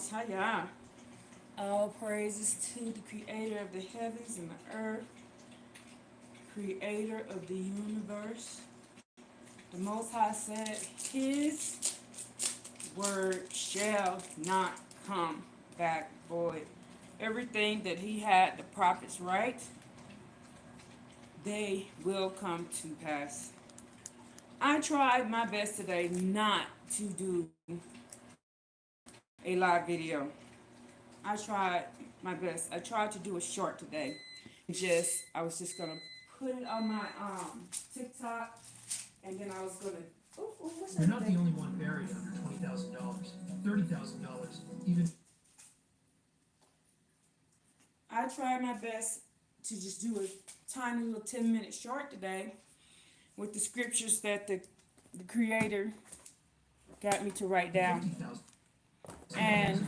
Most High Yah. All praises to the Creator of the heavens and the earth, Creator of the universe. The Most High said, His word shall not come back void. Everything that He had the prophets write, they will come to pass. I tried my best today not to do a live video. I tried my best. I tried to do a short today. I was just gonna put it on my TikTok, and then I was gonna. What's You're that not the thing? only one buried under $20,000, $30,000, even. I tried my best to just do a tiny little 10-minute short today with the scriptures that the Creator got me to write down. 50,000 And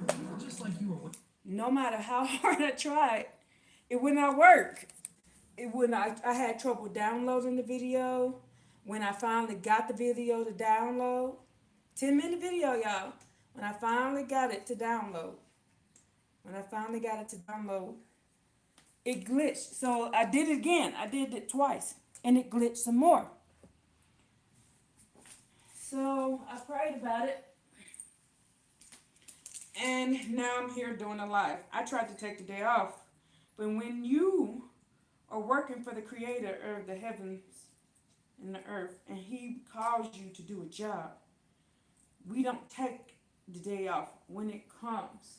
people just like you are. no matter how hard I tried, it would not work. It would not. I had trouble downloading the video. When I finally got the video to download, 10-minute video, y'all. When I finally got it to download, it glitched. So I did it again. I did it twice, and it glitched some more. So I prayed about it, and now I'm here doing a live. I tried to take the day off, but when you are working for the Creator of the heavens and the earth, and He calls you to do a job, we don't take the day off when it comes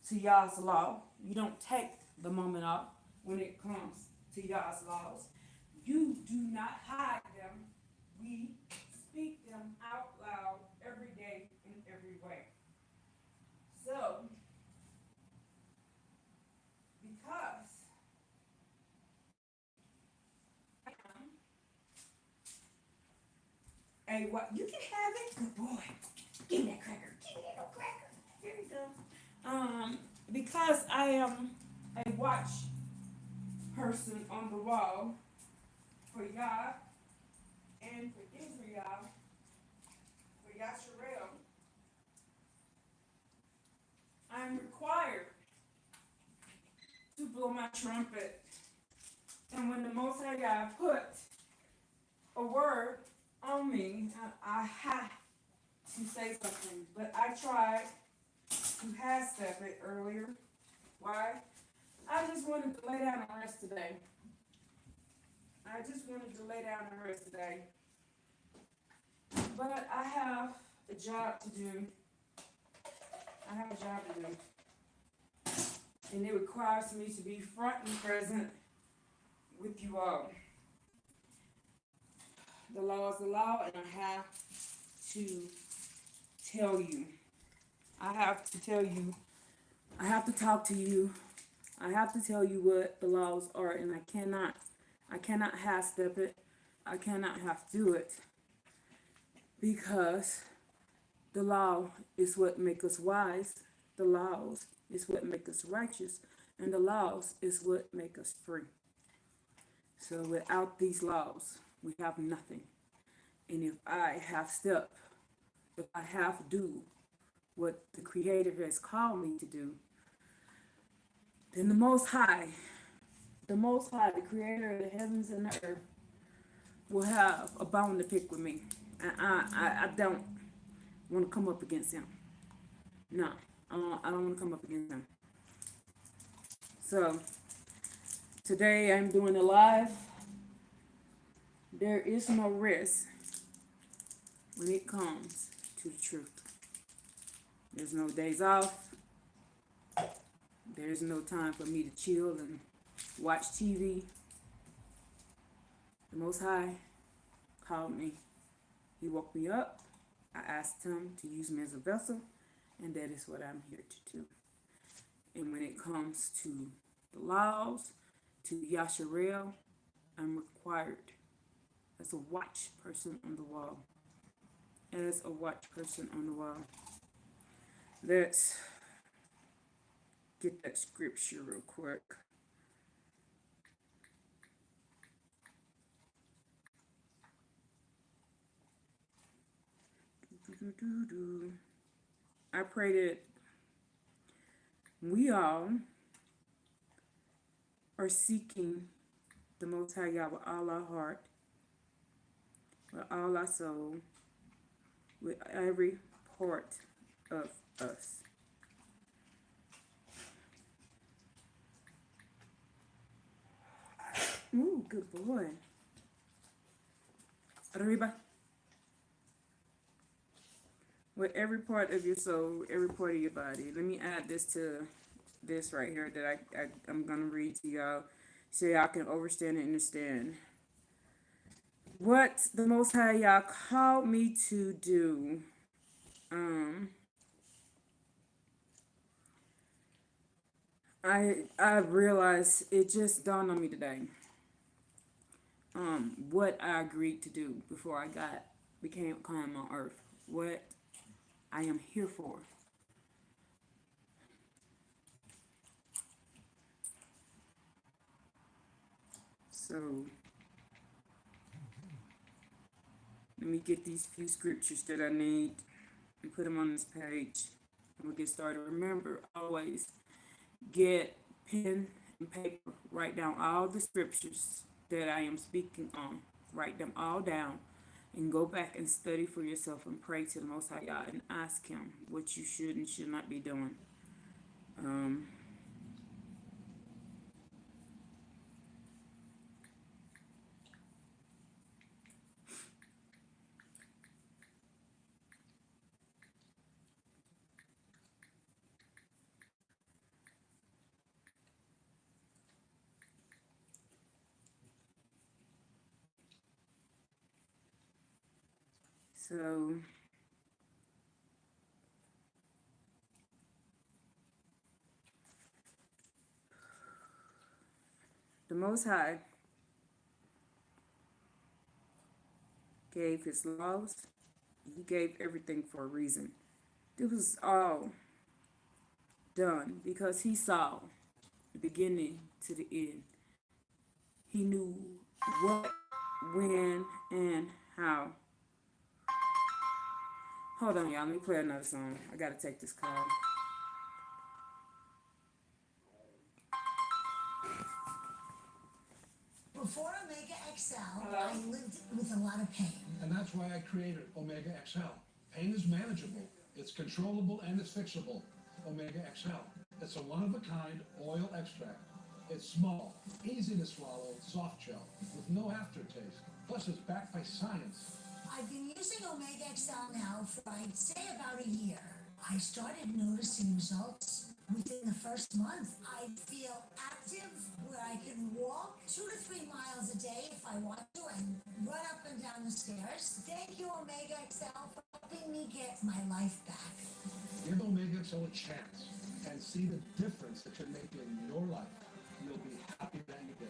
to Yah's law. You don't take the moment off when it comes to Yah's laws. You do not hide them. We speak them out loud every day in every way. So, because I am a what you can have it, good boy. Give me that cracker. Give me that little cracker. Here we go. Because I am a watch person on the wall for Yah and for Israel, for Yasharel, I'm required to blow my trumpet. And when the Most High God put a word on me, I have to say something. But I tried to half step it earlier. Why? I just wanted to lay down and rest today. But I have a job to do. And it requires me to be front and present with you all. The law is the law, and I have to tell you. I have to tell you. I have to talk to you. I have to tell you what the laws are, and I cannot half step it. I cannot half do it, because the law is what make us wise. The laws is what make us righteous, and the laws is what make us free. So without these laws, we have nothing. And if I half step, if I half do what the Creator has called me to do, then the Most High, the Creator of the heavens and the earth, will have a bone to pick with me. And I don't want to come up against him. No, I don't want to come up against him. So today I'm doing a live. There is no rest when it comes to the truth. There's no days off. There's no time for me to chill and watch TV. The Most High called me. He woke me up. I asked him to use me as a vessel, and that is what I'm here to do. And when it comes to the laws, to Yasharel, I'm required as a watch person on the wall. Let's get that scripture real quick. I pray that We all are seeking the Most High Yah with all our heart, with all our soul, with every part of us. Ooh, good boy. Arriba. With every part of your soul, every part of your body. Let me add this to this right here that I'm going to read to y'all so y'all can understand and understand. What the Most High Yah called me to do. I realized it just dawned on me today. What I agreed to do before I became come on earth. What I am here for. So let me get these few scriptures that I need and put them on this page. And we'll get started. Remember, always get pen and paper. Write down all the scriptures that I am speaking on. Write them all down and go back and study for yourself and pray to the Most High God and ask Him what you should and should not be doing. So the Most High gave His laws. He gave everything for a reason. It was all done because He saw the beginning to the end. He knew what, when, and how. Hold on, y'all. Let me play another song. I gotta take this call. Before Omega XL, I lived with a lot of pain. And that's why I created Omega XL. Pain is manageable, it's controllable, and it's fixable. Omega XL. It's a one-of-a-kind oil extract. It's small, easy to swallow, soft gel, with no aftertaste. Plus, it's backed by science. I've been using Omega XL now for, I'd say, about a year. I started noticing results within the first month. I feel active, where I can walk 2 to 3 miles a day if I want to and run up and down the stairs. Thank you, Omega XL, for helping me get my life back. Give Omega XL a chance and see the difference it can make in your life. You'll be happy that you did.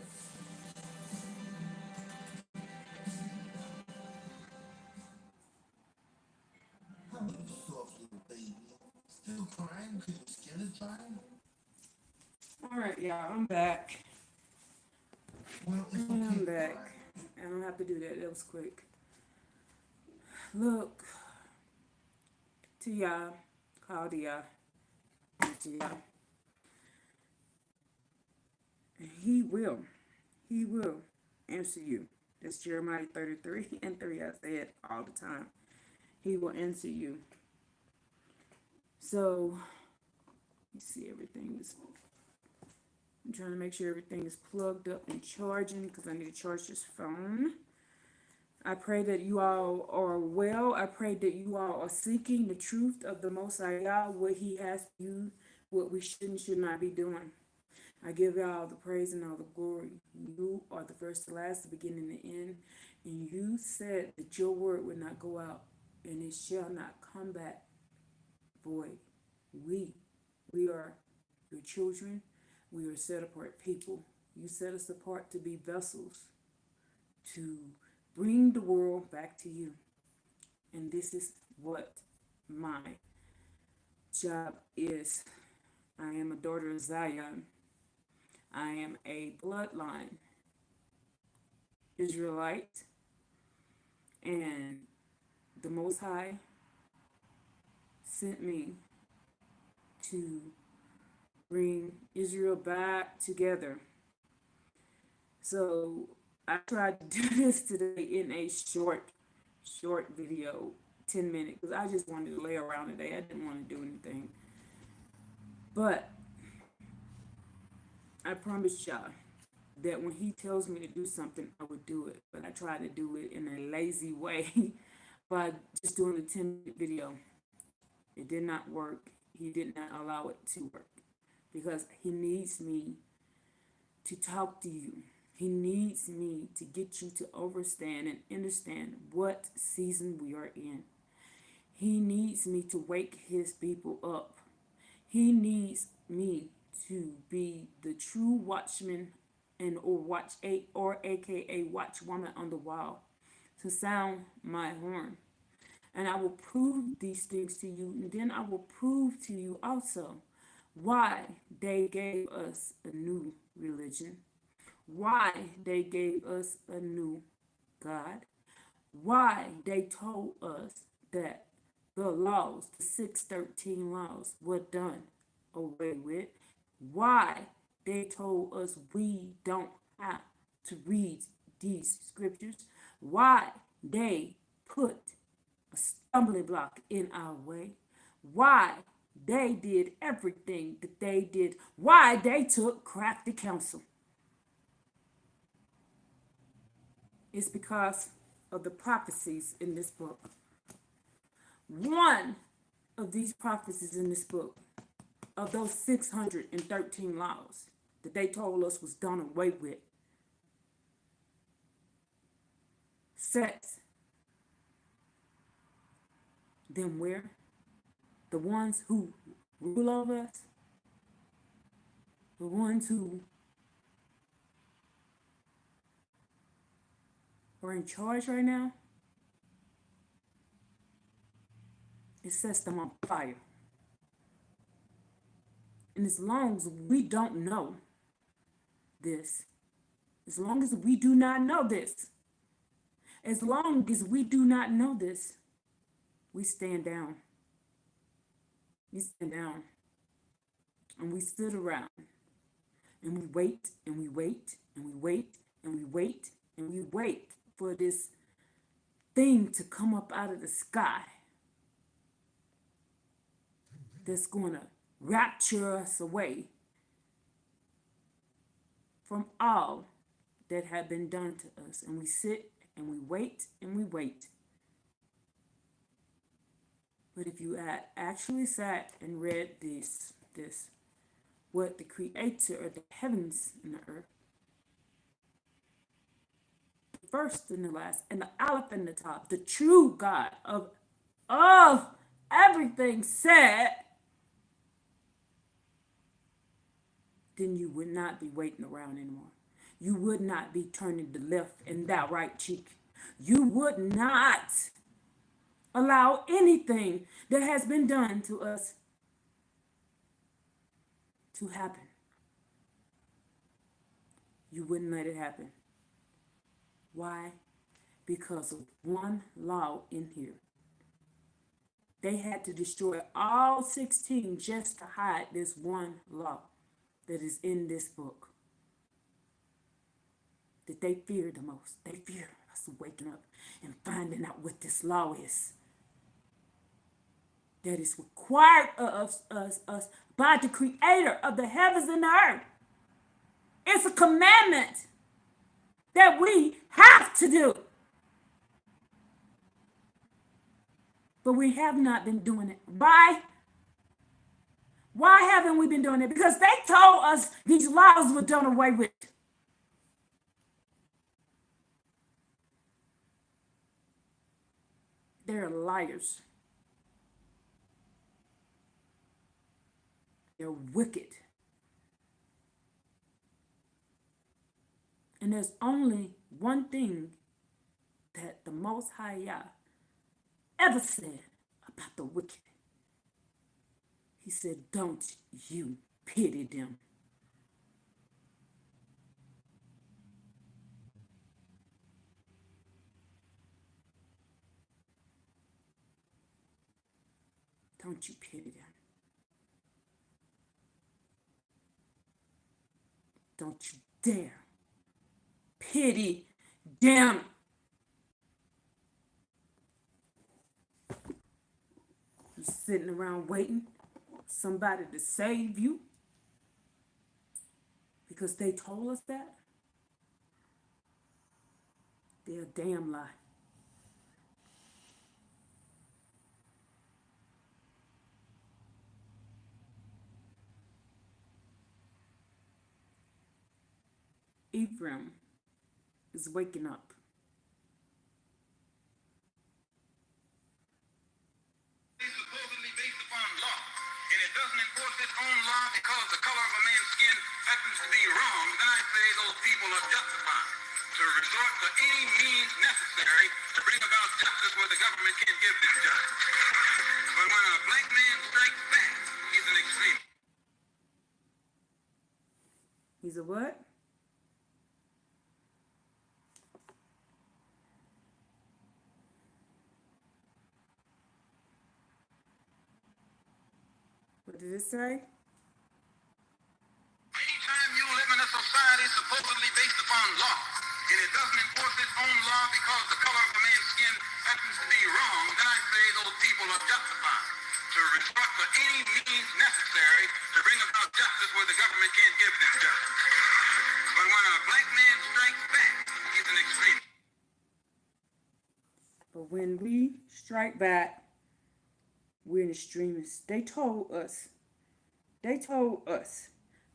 Oh, you soft little baby. Still crying because your skin is drying? Alright, y'all, I'm back. Well, it's okay I'm to back. cry. I don't have to do that. That was quick. Look, to Yah, call to Yah, to Yah. And He will answer you. That's Jeremiah 33 and 3. I say it all the time. He will answer you. So, you see everything is, I'm trying to make sure everything is plugged up and charging because I need to charge this phone. I pray that you all are well. I pray that you all are seeking the truth of the Most High God, what He has for you, what we should and should not be doing. I give y'all the praise and all the glory. You are the first to last, the beginning and the end. And you said that your word would not go out and it shall not come back void. We are your children. We are set apart people. You set us apart to be vessels to bring the world back to you. And this is what my job is. I am a daughter of Zion. I am a bloodline Israelite, and the Most High sent me to bring Israel back together. So I tried to do this today in a short video, 10 minutes, because I just wanted to lay around today. I didn't want to do anything. But I promised y'all that when he tells me to do something, I would do it. But I tried to do it in a lazy way by just doing a 10-minute video. It did not work. He did not allow it to work because he needs me to talk to you. He needs me to get you to understand and understand what season we are in. He needs me to wake his people up. He needs me to be the true watchman and or aka watchwoman on the wall, to sound my horn. And I will prove these things to you, and then I will prove to you also why they gave us a new religion, why they gave us a new God, why they told us that the laws, the 613 laws, were done away with, why they told us we don't have to read these scriptures, why they put a stumbling block in our way, why they did everything that they did, why they took crafty counsel. It's because of the prophecies in this book. One of these prophecies in this book, of those 613 laws that they told us was done away with, sets them where? The ones who rule over us, the ones who are in charge right now, it sets them on fire. And as long as we don't know this, as long as we do not know this, as long as we do not know this, we stand down. We stand down. And we sit around. And we wait, and we wait, and we wait, and we wait, and we wait for this thing to come up out of the sky that's going to rapture us away from all that had been done to us. And we sit and we wait and we wait. But if you had actually sat and read this, what the creator of the heavens and the earth, the first and the last, and the Aleph and the top, the true God of everything said, then you would not be waiting around anymore. You would not be turning the left and that right cheek. You would not allow anything that has been done to us to happen. You wouldn't let it happen. Why? Because of one law in here. They had to destroy all 16 just to hide this one law that is in this book that they fear the most. They fear us waking up and finding out what this law is that is required of us by the creator of the heavens and the earth. It's a commandment that we have to do. But we have not been doing it. Why? Why haven't we been doing it? Because they told us these laws were done away with. They're liars. They're wicked. And there's only one thing that the Most High Yah ever said about the wicked. He said, don't you pity them. Don't you pity them. Don't you dare. Pity. Damn. You sitting around waiting for somebody to save you because they told us that? They're a damn lie. Ephraim is waking up. Supposedly based upon law, and it doesn't enforce its own law because the color of a man's skin happens to be wrong, then I say those people are justified to resort to any means necessary to bring about justice where the government can't give them justice. But when a black man strikes back, he's an extremist. He's a what? What did it say? Anytime you live in a society supposedly based upon law, and it doesn't enforce its own law because the color of a man's skin happens to be wrong, then I say those people are justified to resort to any means necessary to bring about justice where the government can't give them justice. But when a black man strikes back, he's an extremist. But when we strike back, we're an extremist. They told us. They told us.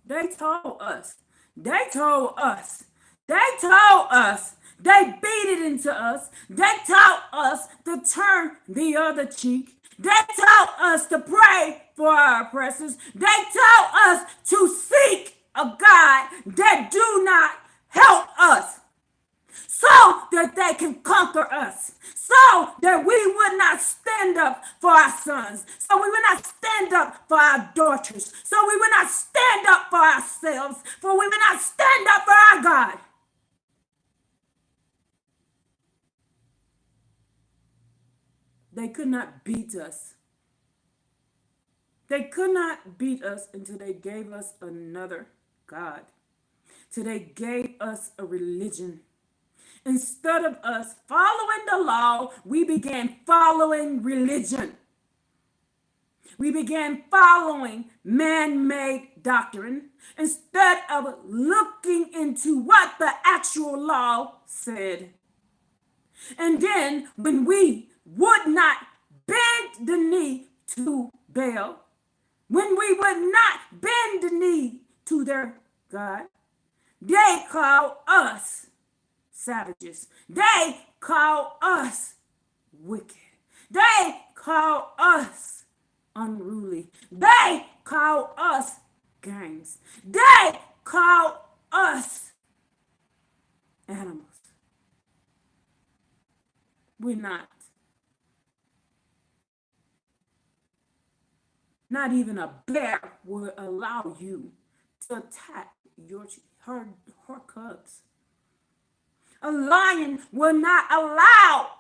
They told us. They told us. They told us. They beat it into us. They taught us to turn the other cheek. They taught us to pray for our oppressors. They taught us to seek a God that do not help us, so that they can conquer us, so that we would not stand up for our sons, so we would not stand up for our daughters, so we would not stand up for ourselves, for we would not stand up for our God. They could not beat us. They could not beat us until they gave us another God, till they gave us a religion. Instead of us following the law, we began following religion. We began following man-made doctrine instead of looking into what the actual law said. And then when we would not bend the knee to Baal, when we would not bend the knee to their God, they call us savages. They call us wicked. They call us unruly. They call us gangs. They call us animals. We're not. Not even a bear will allow you to attack her cubs. A lion will not allow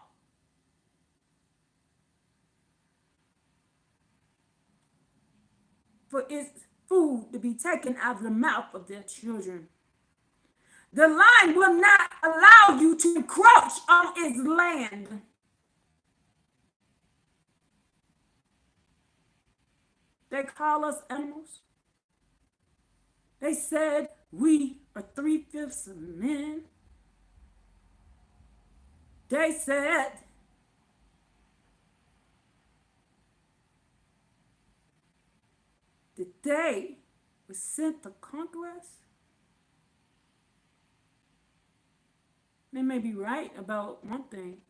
for its food to be taken out of the mouth of their children. The lion will not allow you to encroach on its land. They call us animals. They said we are 3/5 of men. They said that they were sent to conquer us. They may be right about one thing.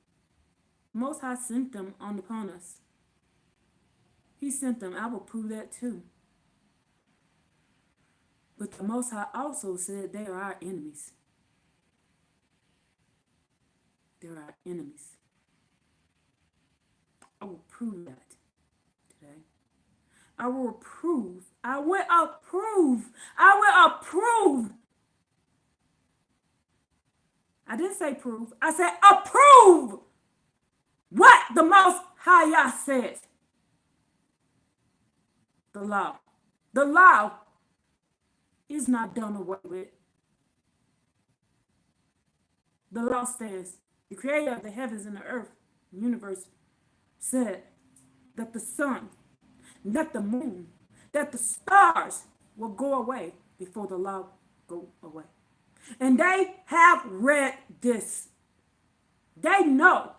Most High sent them upon us. He sent them. I will prove that too. But the Most High also said they are our enemies. They're our enemies. I will prove that today. I will approve. I will approve. I will approve. I didn't say prove. I said approve what the Most High said. The law. The law is not done away with. The law stands. The creator of the heavens and the earth, the universe, said that the sun, that the moon, that the stars will go away before the law go away. And they have read this. They know.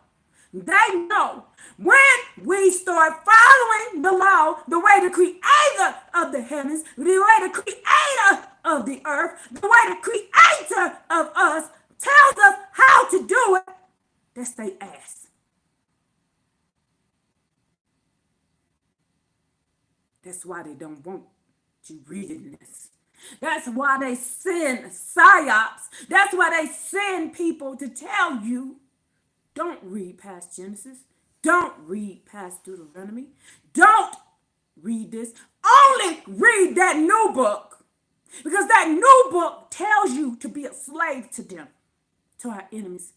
They know when we start following the law, the way the creator of the heavens, the way the creator of the earth, the way the creator of us tells us how to do it, that's they ass. That's why they don't want you reading this. That's why they send psyops. That's why they send people to tell you, don't read past Genesis. Don't read past Deuteronomy. Don't read this. Only read that new book. Because that new book tells you to be a slave to them, to our enemies.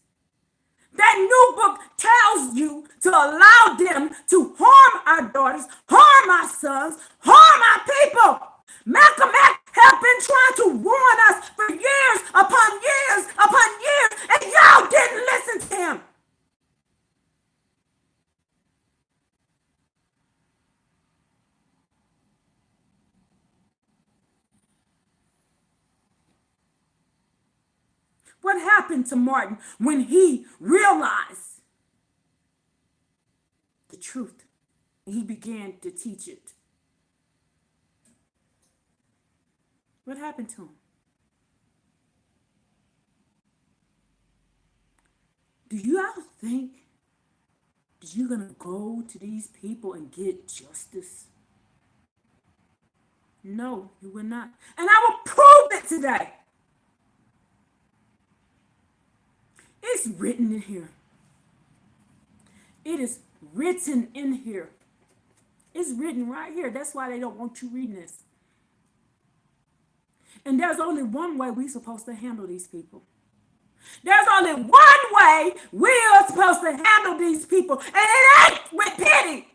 That new book tells you to allow them to harm our daughters, harm our sons, harm our people. Malcolm X have been trying to warn us for years upon years upon years, and y'all didn't listen to him. What happened to Martin when he realized the truth and he began to teach it? What happened to him? Do you ever think that you're going to go to these people and get justice? No, you will not. And I will prove it today. It's written in here. It is written in here. It's written right here. That's why they don't want you reading this. And there's only one way we're supposed to handle these people. There's only one way we are supposed to handle these people, and it ain't with pity.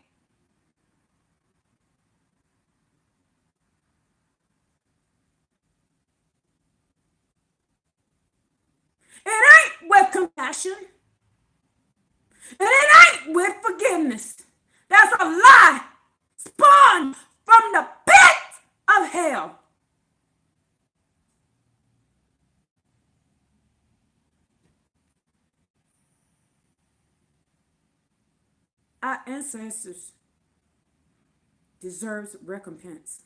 It ain't with compassion. And it ain't with forgiveness. That's a lie spawned from the pit of hell. Our ancestors deserve recompense.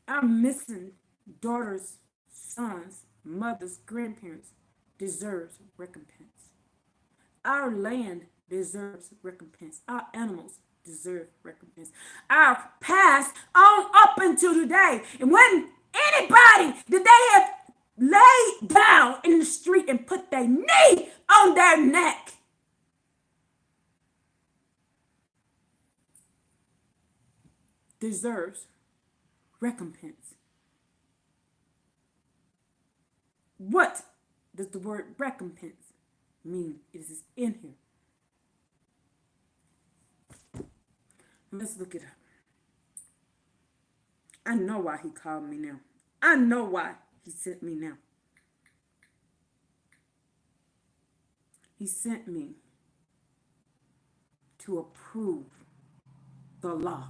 Our missing daughters, sons, mothers, grandparents deserves recompense. Our land deserves recompense. Our animals deserve recompense. Our past on up until today. And when anybody that they have laid down in the street and put their knee on their neck, deserves recompense. What does the word recompense mean? It is in here. Let's look it up. I know why he called me now. I know why he sent me now. He sent me to approve the law.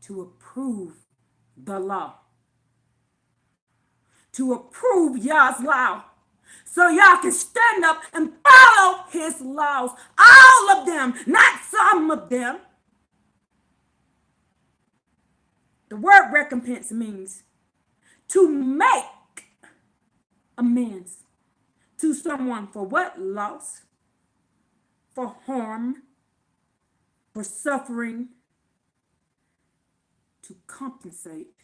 To approve the law. To approve y'all's law. So y'all can stand up and follow his laws. All of them, not some of them. The word recompense means to make amends to someone for what? Loss, for harm, for suffering, to compensate.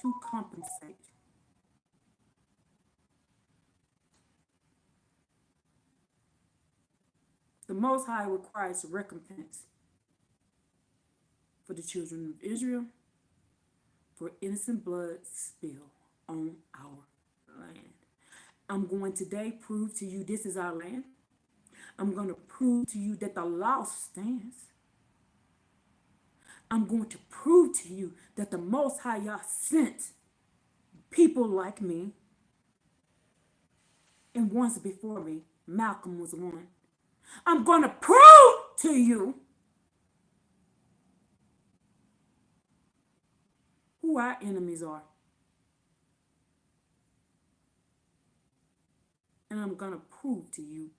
To compensate. The Most High requires recompense for the children of Israel for innocent blood spill on our land. I'm going today prove to you this is our land. I'm going to prove to you that the law stands. I'm going to prove to you that the Most High Yah sent people like me. And once before me, Malcolm was one. I'm going to prove to you who our enemies are. And I'm going to prove to you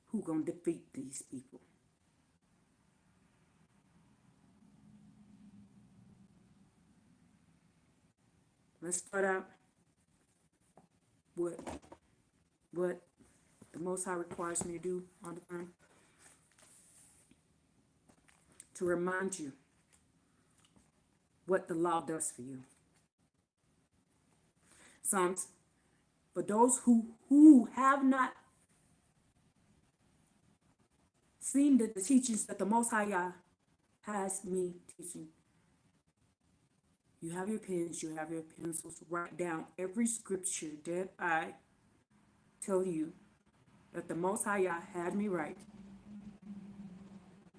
who's going to defeat these people. Let's start out with what the Most High requires me to do on the phone. To remind you what the law does for you. Psalms, for those who have not seen the teachings that the Most High Yah has me teaching, you have your pens, you have your pencils, write down every scripture that I tell you that the Most High Yah had me write.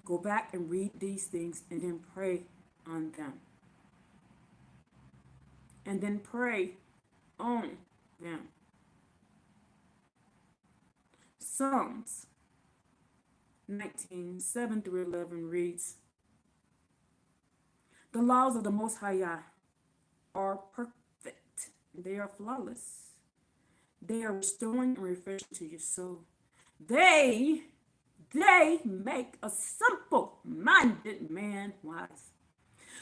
Go back and read these things and then pray on them. And then pray on them. Psalms 19, 7 through 11 reads, the laws of the Most High Yah are perfect. They are flawless. They are restoring and refreshing to your soul. They make a simple-minded man wise.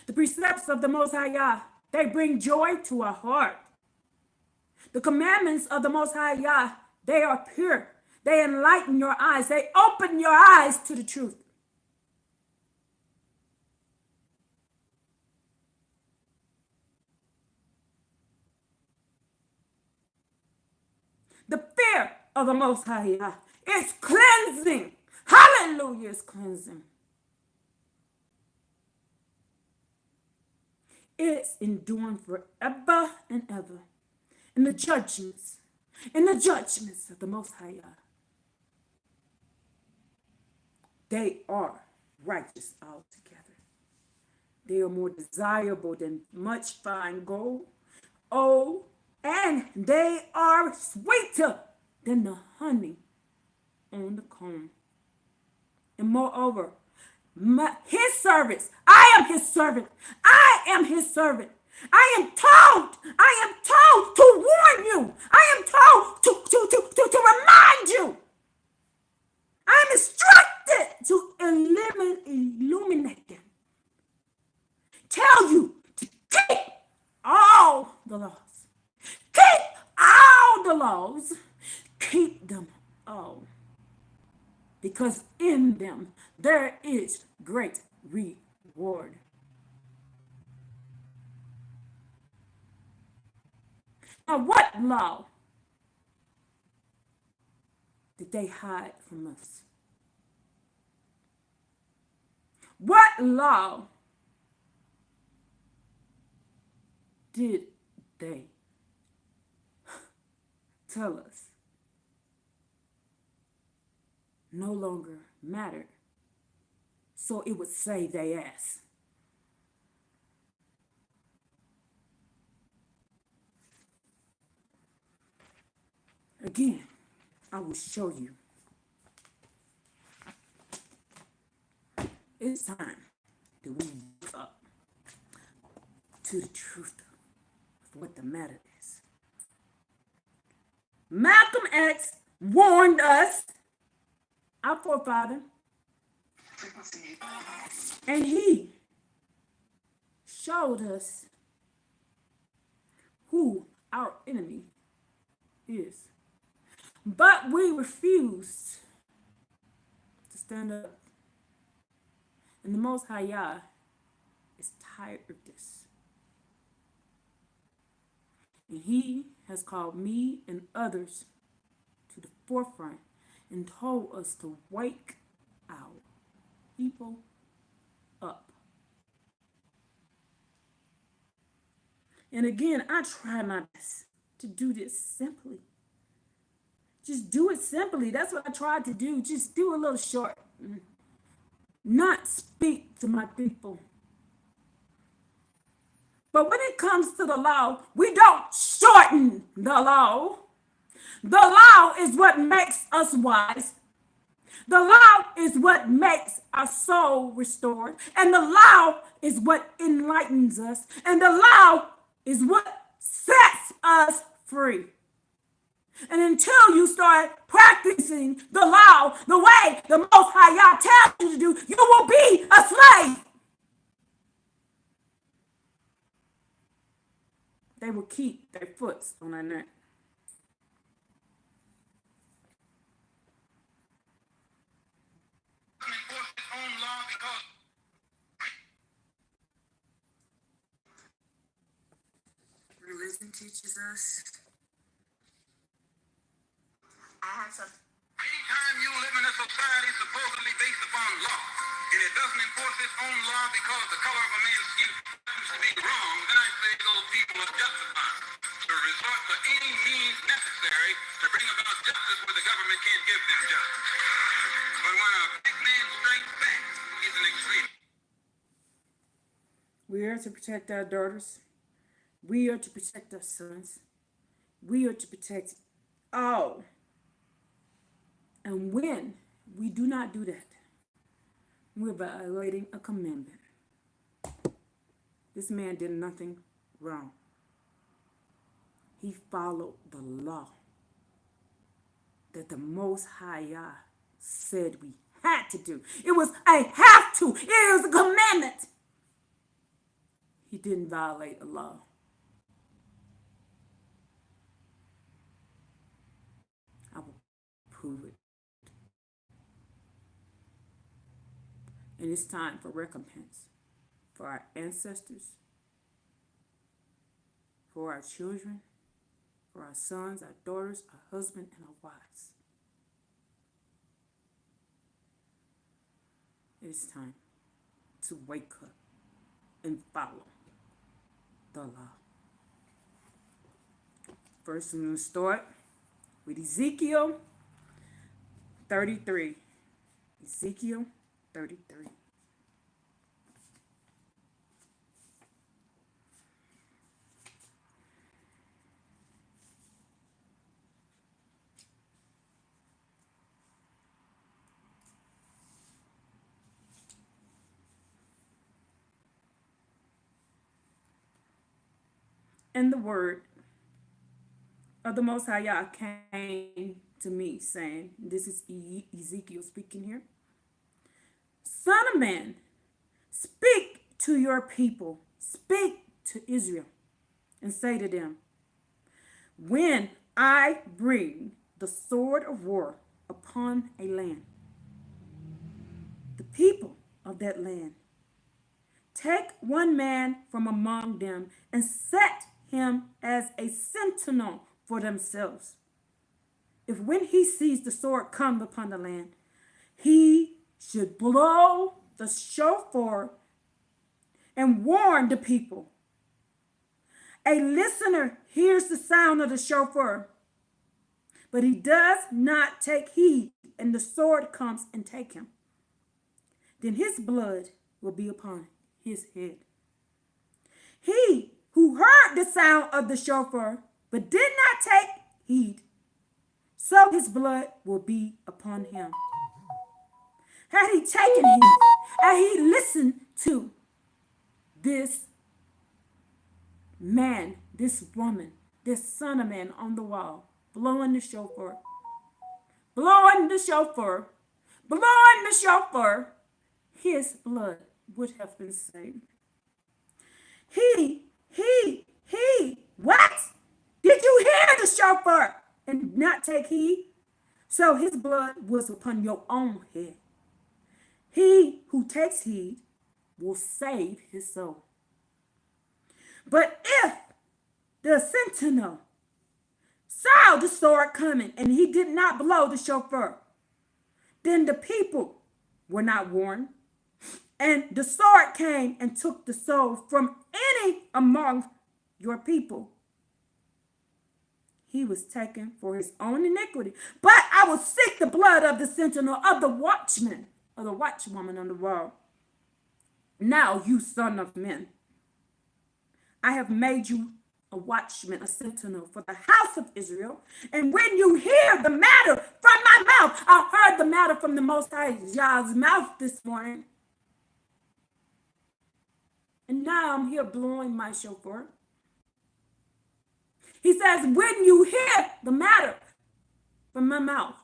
The precepts of the Most High Yah, they bring joy to our heart. The commandments of the Most High Yah, they are pure. They enlighten your eyes. They open your eyes to the truth. The fear of the Most High Yah is cleansing. Hallelujah, is cleansing. It's enduring forever and ever. In the judgments of the Most High Yah, they are righteous altogether. They are more desirable than much fine gold. Oh, and they are sweeter than the honey on the comb. And moreover, his servants, I am his servant. I am his servant. I am told to warn you. I am told to remind you. I am instructed to illuminate them. Tell you to keep all the laws. Keep all the laws. Keep them all. Because in them there is great reward. Now, what law did they hide from us? What law did they tell us no longer mattered, so it would save their ass? Again, I will show you. It's time that we wake up to the truth of what the matter is. Malcolm X warned us, our forefather, and he showed us who our enemy is. But we refused to stand up. And the Most High Yah is tired of this. And he has called me and others to the forefront and told us to wake our people up. And again, I try my best to do this simply. Just do it simply. That's what I tried to do. Just do a little short. Not speak to my people, But when it comes to the law, we don't shorten the law. The law is what makes us wise. The law is what makes our soul restored. And the law is what enlightens us. And the law is what sets us free. And until you start practicing the law the way the Most High Yah tells you to do, you will be a slave. They will keep their foot on their neck. Enforce its own law because Religion teaches us. anytime you live in a society supposedly based upon law, and it doesn't enforce its own law because the color of a man's skin happens to be wrong, then I say those people are justified to resort to any means necessary to bring about justice where the government can't give them justice. But when a big man strikes back, he's an extreme. We are to protect our daughters. We are to protect our sons. We are to protect all. And when we do not do that, we're violating a commandment. This man did nothing wrong. He followed the law that the Most High Yah said we had to do. It was a have to. It was a commandment. He didn't violate the law. I will prove it. And it's time for recompense for our ancestors, for our children, for our sons, our daughters, our husbands, and our wives. It's time to wake up and follow the law. First, I'm going to start with Ezekiel 33. Ezekiel 33. And the word of the Most High Yah came to me, saying, this is Ezekiel speaking here. Son of man, speak to your people, speak to Israel, and say to them, when I bring the sword of war upon a land, the people of that land, take one man from among them and set him as a sentinel for themselves. If when he sees the sword come upon the land, he should blow the shofar and warn the people. A listener hears the sound of the shofar, but he does not take heed, and the sword comes and take him. Then his blood will be upon his head. He who heard the sound of the shofar, but did not take heed, so his blood will be upon him. Had he taken heed, had he listened to this man, this woman, this son of man on the wall, blowing the shofar, blowing the shofar, blowing the shofar, his blood would have been saved. What? Did you hear the shofar and not take heed? So his blood was upon your own head. He who takes heed will save his soul. But if the sentinel saw the sword coming and he did not blow the shofar, then the people were not warned, and the sword came and took the soul from any among your people. He was taken for his own iniquity. But I will seek the blood of the sentinel, of the watchman, of the watchwoman on the wall. Now, you son of men, I have made you a watchman, a sentinel for the house of Israel. And when you hear the matter from my mouth, I heard the matter from the Most High Yah's mouth this morning. And now I'm here blowing my shofar. He says, when you hear the matter from my mouth,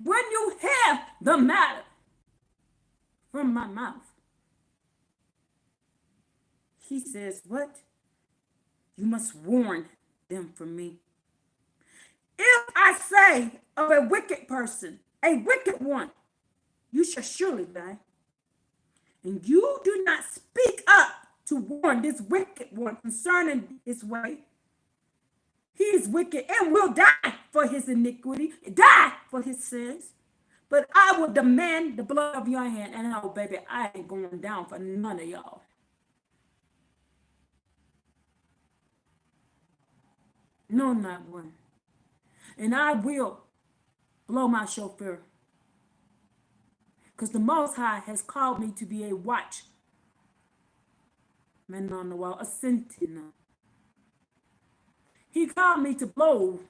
when you hear the matter from my mouth, he says, what? You must warn them from me. If I say of a wicked person, a wicked one, you shall surely die, and you do not speak up to warn this wicked one concerning his way, he is wicked and will die for his iniquity, die for his sins. But I will demand the blood of your hand, and oh, baby, I ain't going down for none of y'all. No, not one. And I will blow my shofar, because the Most High has called me to be a watchman on the wall, a sentinel. He called me to blow,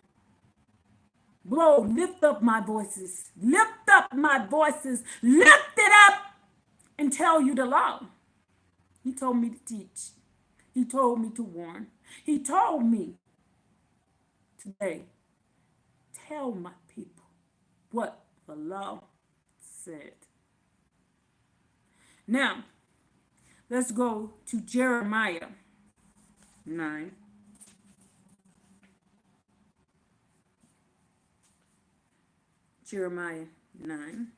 lift up my voices, lift it up and tell you the law. He told me to teach. He told me to warn. He told me today, tell my people what the law said. Now, let's go to Jeremiah 9. Jeremiah 9.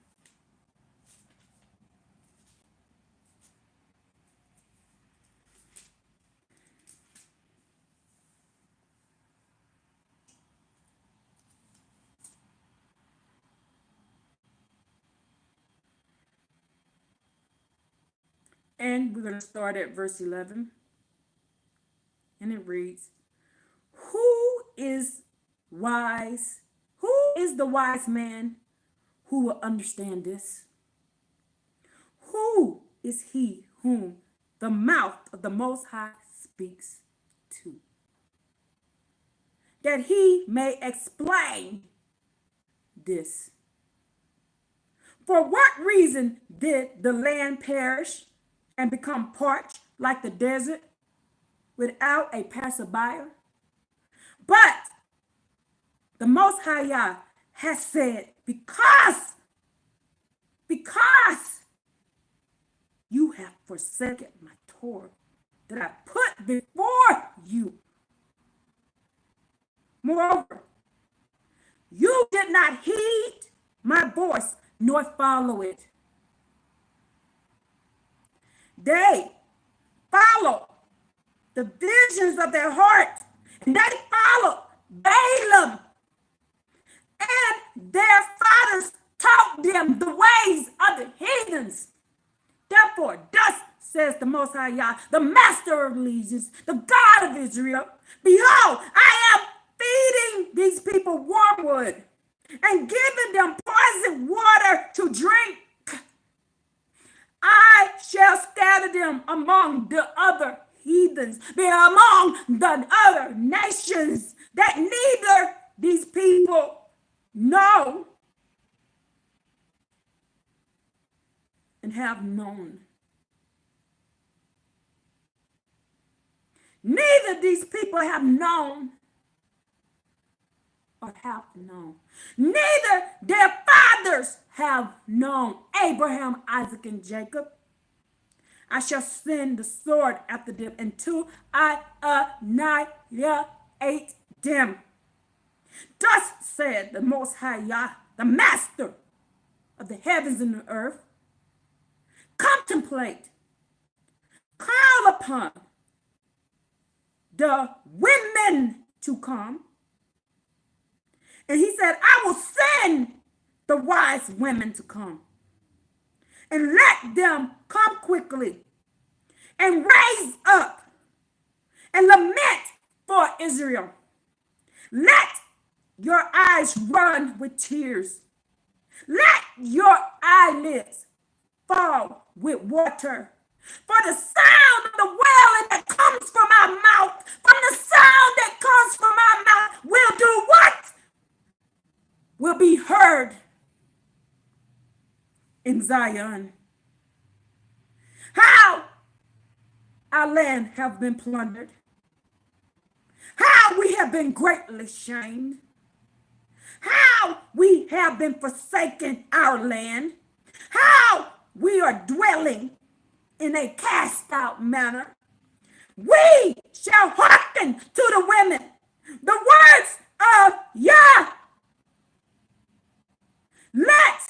And we're going to start at verse 11. And it reads, Who is wise? Who is the wise man who will understand this? Who is he whom the mouth of the Most High speaks to, that he may explain this? For what reason did the land perish and become parched like the desert without a passerby? But the Most High Yah has said, because you have forsaken my Torah that I put before you. Moreover, you did not heed my voice nor follow it. They follow the visions of their heart, and they follow Balaam. And their fathers taught them the ways of the heathens. Therefore, thus says the Most High Yah, the Master of Legions, the God of Israel, behold, I am feeding these people wormwood and giving them poisoned water to drink. I shall scatter them among the other heathens, among the other nations that neither these people know and have known. Neither these people have known or have known. Neither their fathers have known, Abraham, Isaac, and Jacob. I shall send the sword after them until I annihilate them. Thus said the Most High Yah, the Master of the heavens and the earth. Contemplate, call upon the women to come. And he said, I will send the wise women to come, and let them come quickly and raise up and lament for Israel. Let your eyes run with tears. Let your eyelids fall with water. For the sound of the wailing that comes from our mouth, from the sound that comes from our mouth, will do what? Will be heard in Zion. How our land have been plundered. How we have been greatly shamed. How we have been forsaken our land. How we are dwelling in a cast out manner. We shall hearken to the women, the words of Yah. Let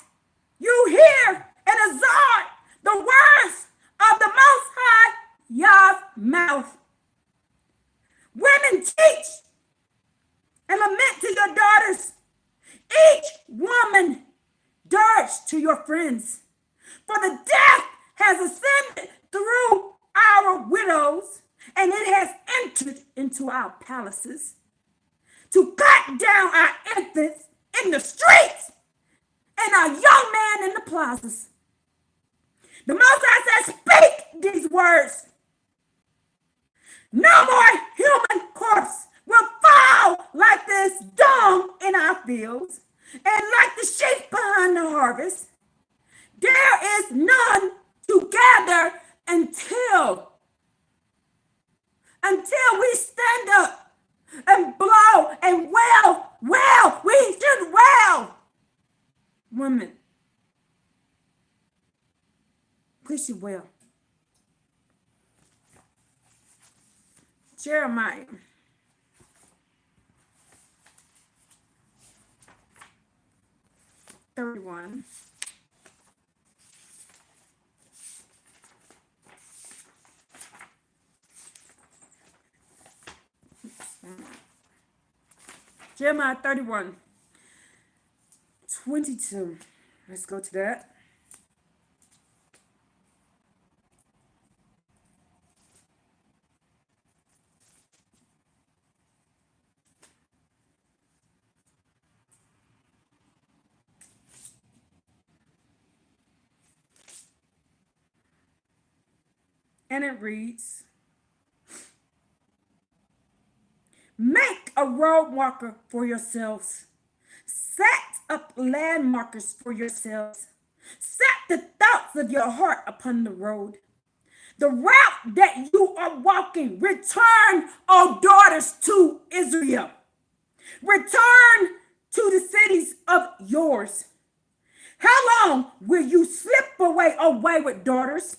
you hear and exalt the words of the Most High Yah's mouth. Women, teach and lament to your daughters. Each woman dirge to your friends. For the death has ascended through our widows, and it has entered into our palaces to cut down our infants in the streets and our young men in the plazas. The Most High says, speak these words. No more human corpse will fall like this dung in our fields and like the sheep behind the harvest. There is none to gather until we stand up and blow and wail. We should wail. Women, please you wail. Jeremiah 31. Jeremiah 31, 22. Let's go to that. And it reads, make a road marker for yourselves. Set up landmarkers for yourselves. Set the thoughts of your heart upon the road. The route that you are walking. Return, O daughters, to Israel. Return to the cities of yours. How long will you slip away, O wayward daughters?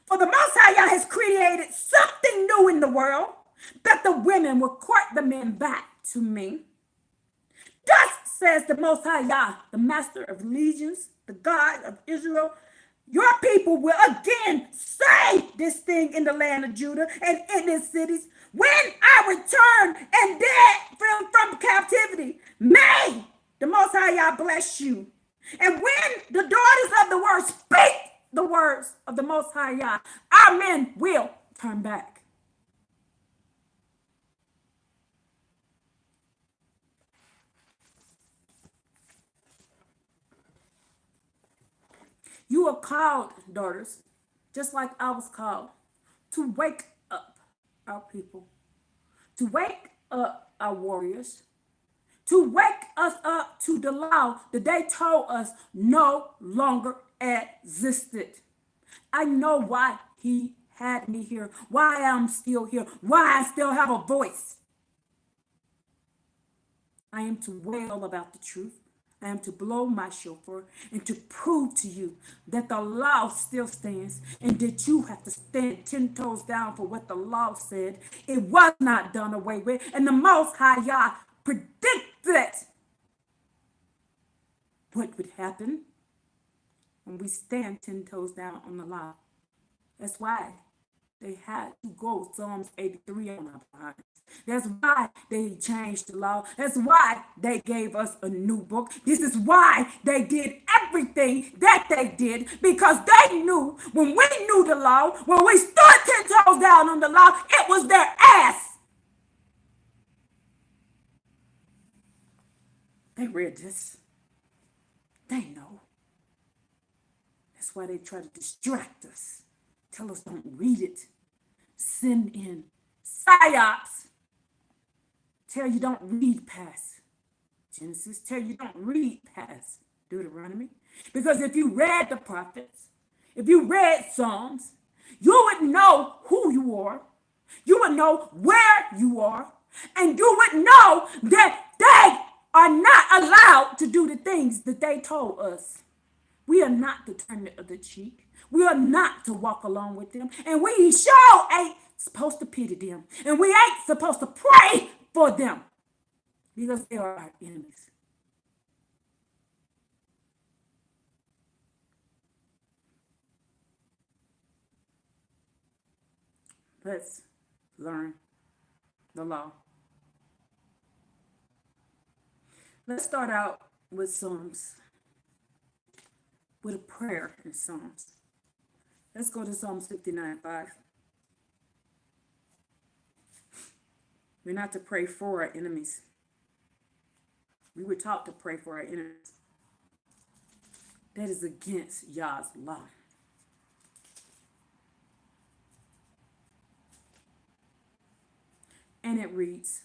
For the Most High Yah has created something new in the world, that the women will court the men back to me. Thus says the Most High Yah, the Master of Legions, the God of Israel, your people will again say this thing in the land of Judah and in its cities. When I return and dead from captivity, may the Most High Yah bless you. And when the daughters of the world speak the words of the Most High Yah, our men will turn back. You are called, daughters, just like I was called, to wake up our people, to wake up our warriors, to wake us up to the law that they told us no longer existed. I know why he had me here, why I'm still here, why I still have a voice. I am to wail about the truth. I am to blow my shofar and to prove to you that the law still stands and that you have to stand 10 toes down for what the law said. It was not done away with, and the Most High Yah predicted what would happen when we stand 10 toes down on the law. That's why they had to go Psalms 83 on our behinds. That's why they changed the law. That's why they gave us a new book. This is why they did everything that they did, because they knew when we knew the law, when we stood 10 toes down on the law, it was their ass. They read this. They know. That's why they try to distract us tell us don't read it. Send in psyops. Tell you don't read past Genesis. Tell you don't read past Deuteronomy. Because if you read the prophets, if you read Psalms, you would know who you are. You would know where you are. And you would know that they are not allowed to do the things that they told us. We are not to turn the other cheek. We are not to walk along with them. And we sure ain't supposed to pity them. And we ain't supposed to pray for them because they are our enemies. Let's learn the law. Let's start out with Psalms, with a prayer in Psalms. Let's go to Psalms 59:5. We're not to pray for our enemies. We were taught to pray for our enemies. That is against Yah's law. And it reads,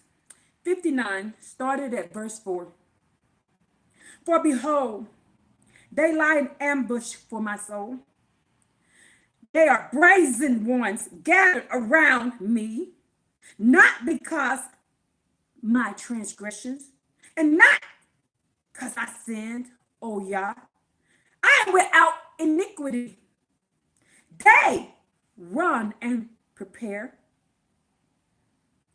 59 started at verse 4. For behold, they lie in ambush for my soul. They are brazen ones gathered around me, not because my transgressions, and not because I sinned, O Yah. I am without iniquity. They run and prepare.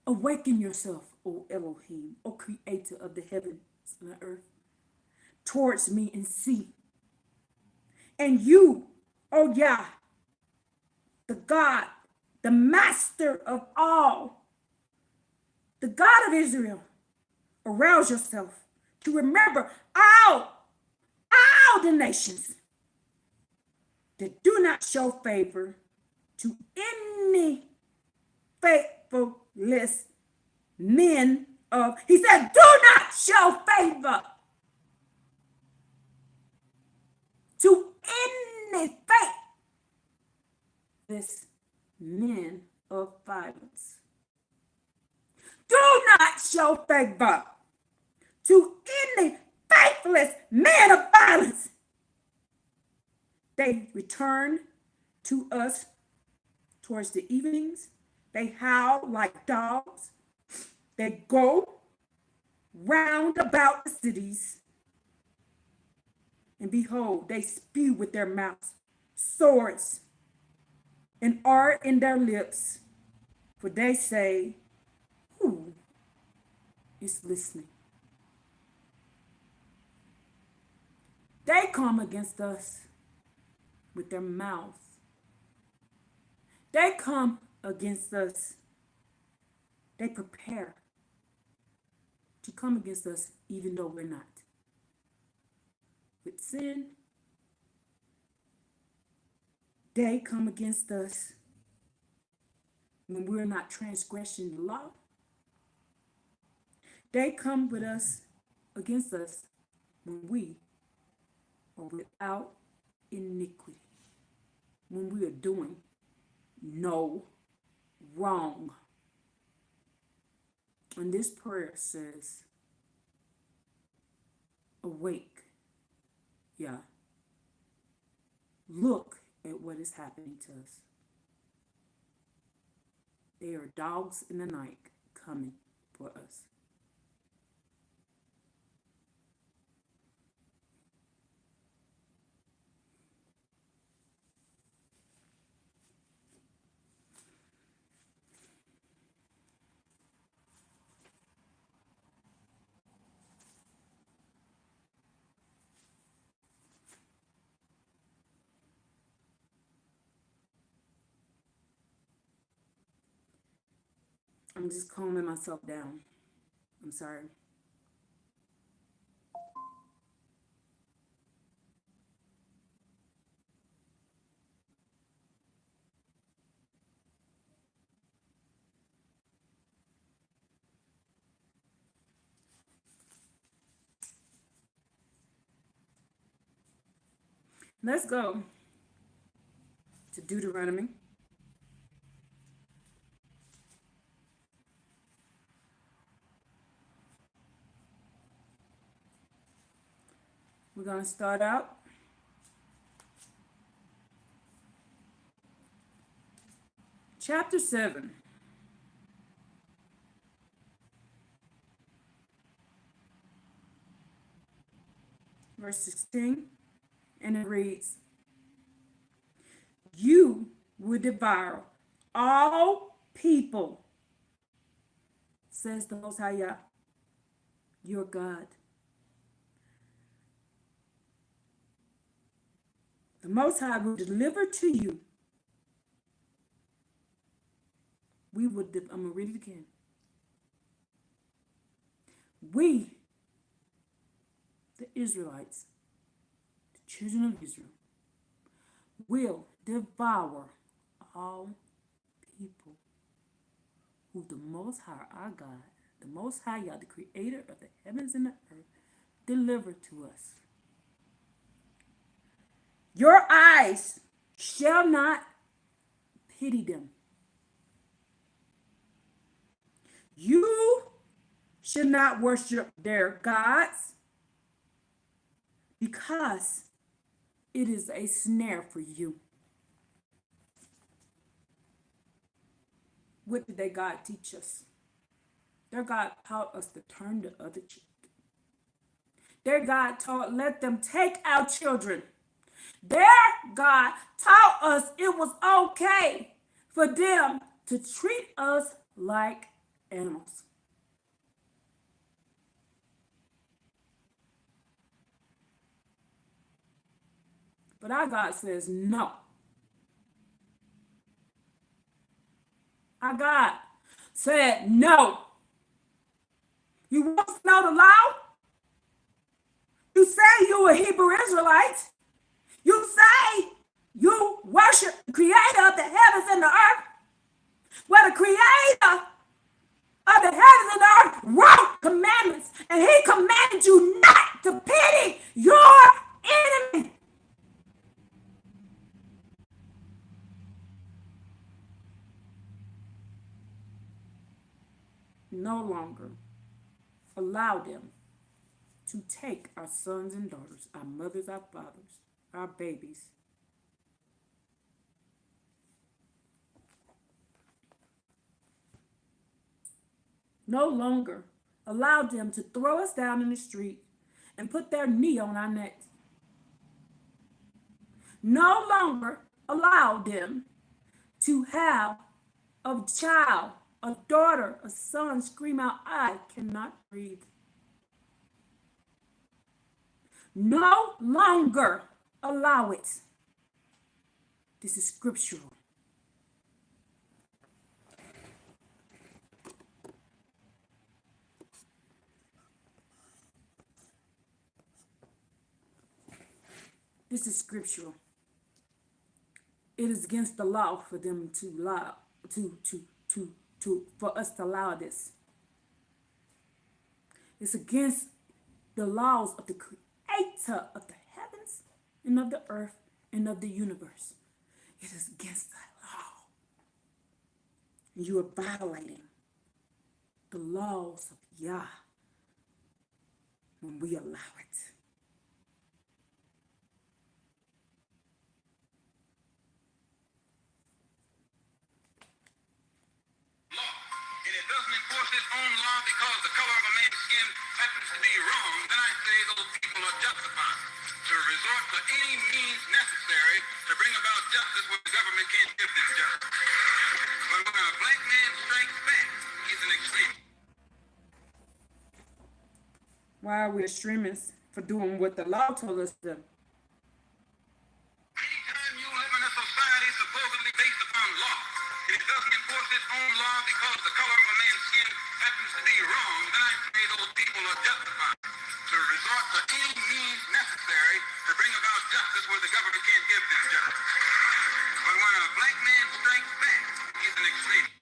Awaken yourself, O Elohim, O creator of the heavens and the earth, towards me and see. And you, O Yah, the God, the master of all, the God of Israel, arouse yourself to remember all the nations that do not show favor to any faithfulness men of, he said, do not show favor to any faithless men of violence. Do not show favor to any faithless man of violence. They return to us towards the evenings. They howl like dogs. They go round about the cities. And behold, they spew with their mouths swords and are in their lips. For they say, who is listening? They come against us with their mouths. They come against us. They prepare to come against us even though we're not. With sin, they come against us when we're not transgressing the law. They come with us against us when we are without iniquity, when we are doing no wrong. And this prayer says, awake, Yah. Look at what is happening to us. They are dogs in the night coming for us. I'm just calming myself down. I'm sorry. Let's go to Deuteronomy. We're going to start out chapter 7. Verse 16, and it reads, "You will devour all people, says the Most High Yah, your God. The Most High will deliver to you." I'm going to read it again. We, the Israelites, the children of Israel, will devour all people who the Most High, our God, the Most High Yah, the creator of the heavens and the earth, deliver to us. Your eyes shall not pity them. You should not worship their gods, because it is a snare for you. What did their God teach us? Their God taught us to turn the other cheek. Their God taught, let them take our children. Their God taught us it was okay for them to treat us like animals. But our God says no. Our God said no. You want to know the law? You say you're a Hebrew Israelite. You say you worship the creator of the heavens and the earth. Well, the creator of the heavens and the earth wrote commandments, and he commanded you not to pity your enemy. No longer allow them to take our sons and daughters, our mothers, our fathers, our babies. No longer allow them to throw us down in the street and put their knee on our necks. No longer allow them to have a child, a daughter, a son scream out, "I cannot breathe." No longer allow it. This is scriptural. This is scriptural. It is against the law for them to allow for us to allow this. It's against the laws of the creator of the heavens and of the earth and of the universe. It is against that law. You are violating the laws of Yah when we allow it. And it doesn't enforce its own law because the color of a man's skin happens to be wrong, then I say those people are justified to resort to any means necessary to bring about justice where the government can't give them justice. But when a black man strikes back, he's an extremist. Why are we extremists for doing what the law told us to do? Anytime you live in a society supposedly based upon law, and it doesn't enforce its own law because the color of a man's skin happens to be wrong, then I say those people are justified to resort to any means necessary to bring about justice where the government can't give them justice. But when a black man strikes back, he's an extremist.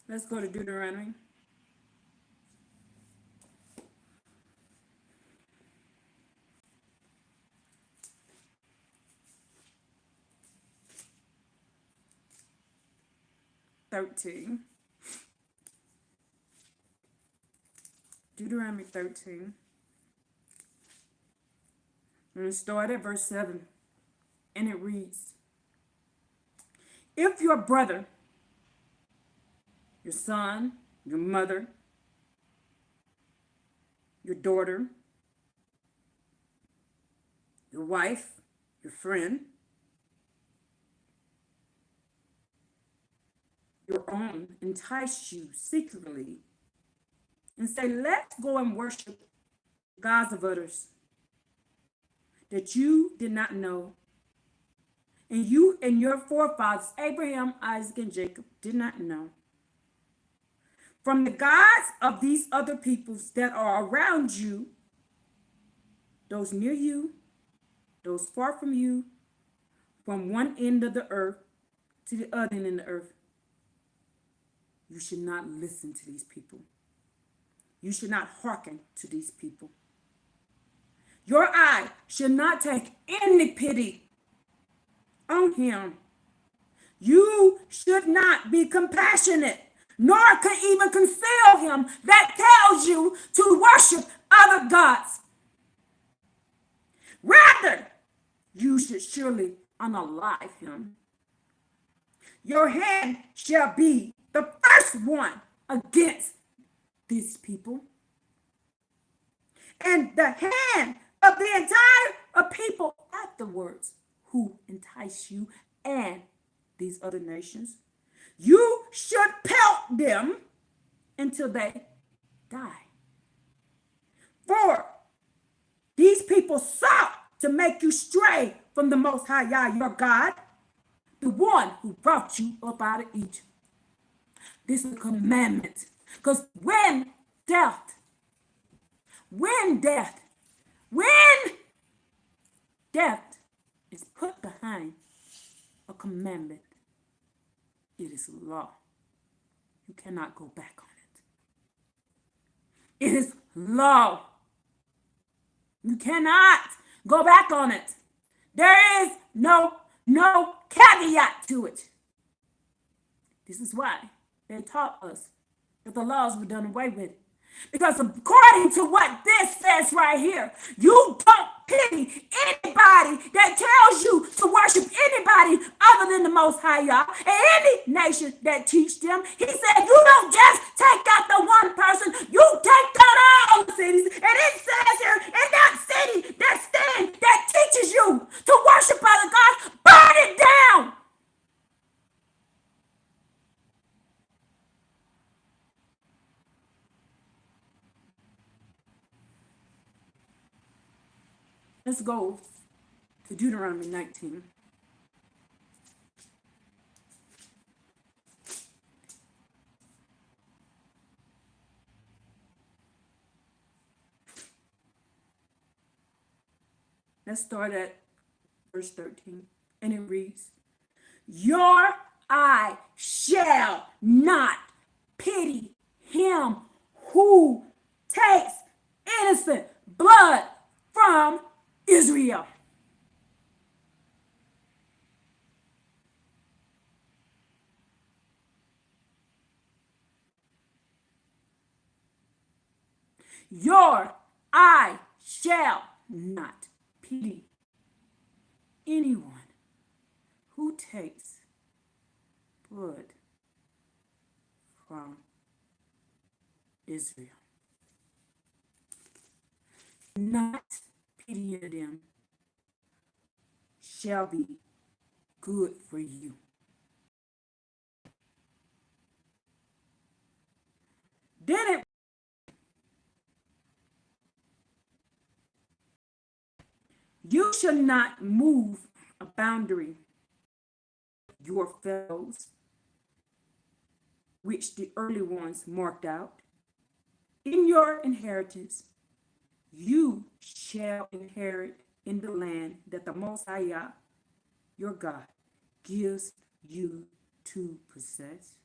Let's go to Deuteronomy. 13. Deuteronomy 13. I'm going to start at verse 7. And it reads, if your brother, your son, your mother, your daughter, your wife, your friend, your own, entice you secretly and say, let's go and worship gods of others that you did not know, and you and your forefathers, Abraham, Isaac, and Jacob, did not know. From the gods of these other peoples that are around you, those near you, those far from you, from one end of the earth to the other end of the earth, you should not listen to these people. You should not hearken to these people. Your eye should not take any pity on him. You should not be compassionate, nor could even conceal him that tells you to worship other gods. Rather, you should surely unalive him. Your hand shall be the first one against these people, and the hand of the entire people afterwards who entice you and these other nations. You should pelt them until they die. For these people sought to make you stray from the Most High Yah, your God, the one who brought you up out of Egypt. This is a commandment. Because when death is put behind a commandment, it is law. You cannot go back on it. It is law. You cannot go back on it. There is no caveat to it. This is why they taught us that the laws were done away with. Because according to what this says right here, you don't pity anybody that tells you to worship anybody other than the Most High Yah, and any nation that teach them. He said you don't just take out the one person, you take out all the cities. And it says here, in that city that teaches you to worship other gods, burn it down. Let's go to Deuteronomy 19. Let's start at verse 13. And it reads, your eye shall not pity him who takes innocent blood from Israel. Your eye shall not pity anyone who takes blood from Israel. Not pity them shall be good for you. Then it you shall not move a boundary your fellows, which the early ones marked out. In your inheritance, you shall inherit in the land that the Most High Yah, your God, gives you to possess.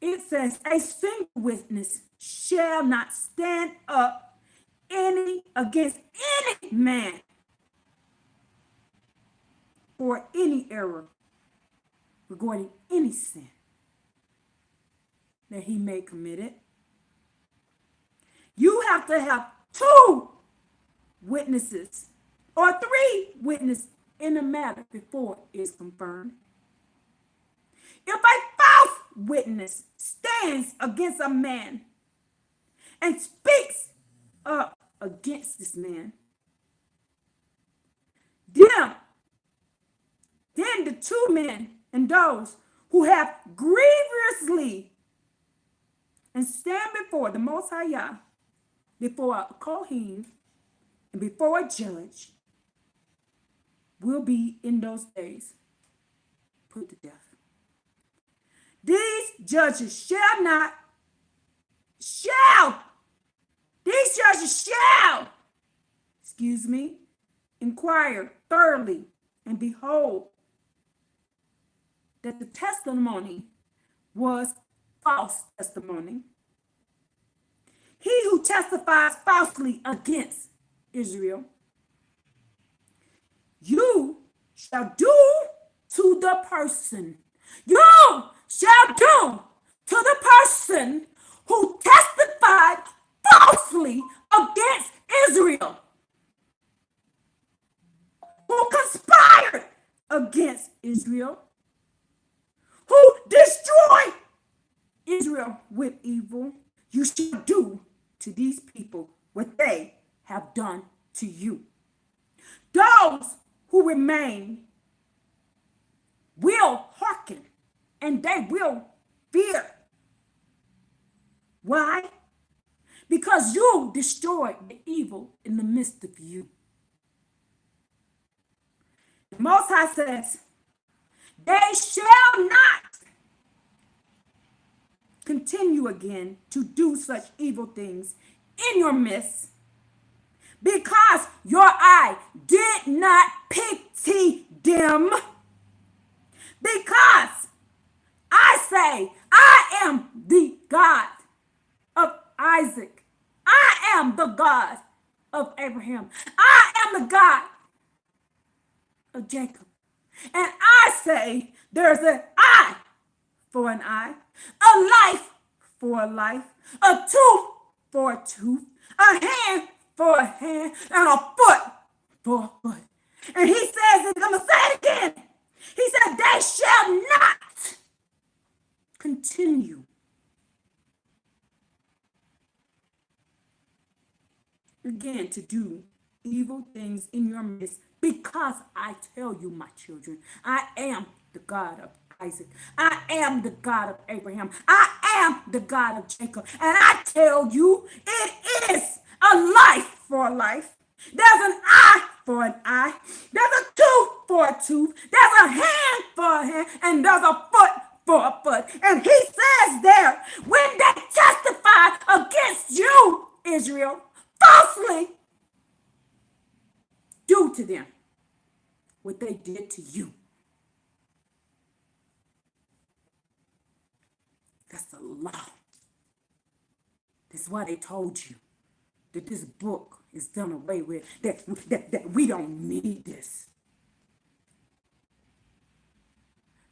It says, a single witness shall not stand up against any man for any error regarding any sin. that he may commit it. You have to have 2 witnesses or 3 witnesses in the matter before it's confirmed. If a false witness stands against a man and speaks up against this man, then the 2 men and those who have grievously and stand before the Most High Yah, before a Kohen, and before a judge, will be in those days put to death. These judges shall, inquire thoroughly, and behold, that the testimony was false testimony. He who testifies falsely against Israel, you shall do to the person. You shall do to the person who testified falsely against Israel, who conspired against Israel, who destroyed Israel with evil. You shall do to these people what they have done to you. Those who remain will hearken and they will fear. Why? Because you destroyed the evil in the midst of you. The Most High says, they shall not continue again to do such evil things in your midst, because your eye did not pity them. Because I say, I am the God of Isaac. I am the God of Abraham. I am the God of Jacob. And I say, there's an eye for an eye, a life for a life, a tooth for a tooth, a hand for a hand, and a foot for a foot. And he says, and I'm going to say it again. He said, they shall not continue again to do evil things in your midst, because I tell you, my children, I am the God of Isaac. I am the God of Abraham. I am the God of Jacob. And I tell you, it is a life for a life. There's an eye for an eye. There's a tooth for a tooth. There's a hand for a hand. And there's a foot for a foot. And he says there, when they testify against you, Israel, falsely, do to them what they did to you. That's the law. That's why they told you that this book is done away with, that we don't need this.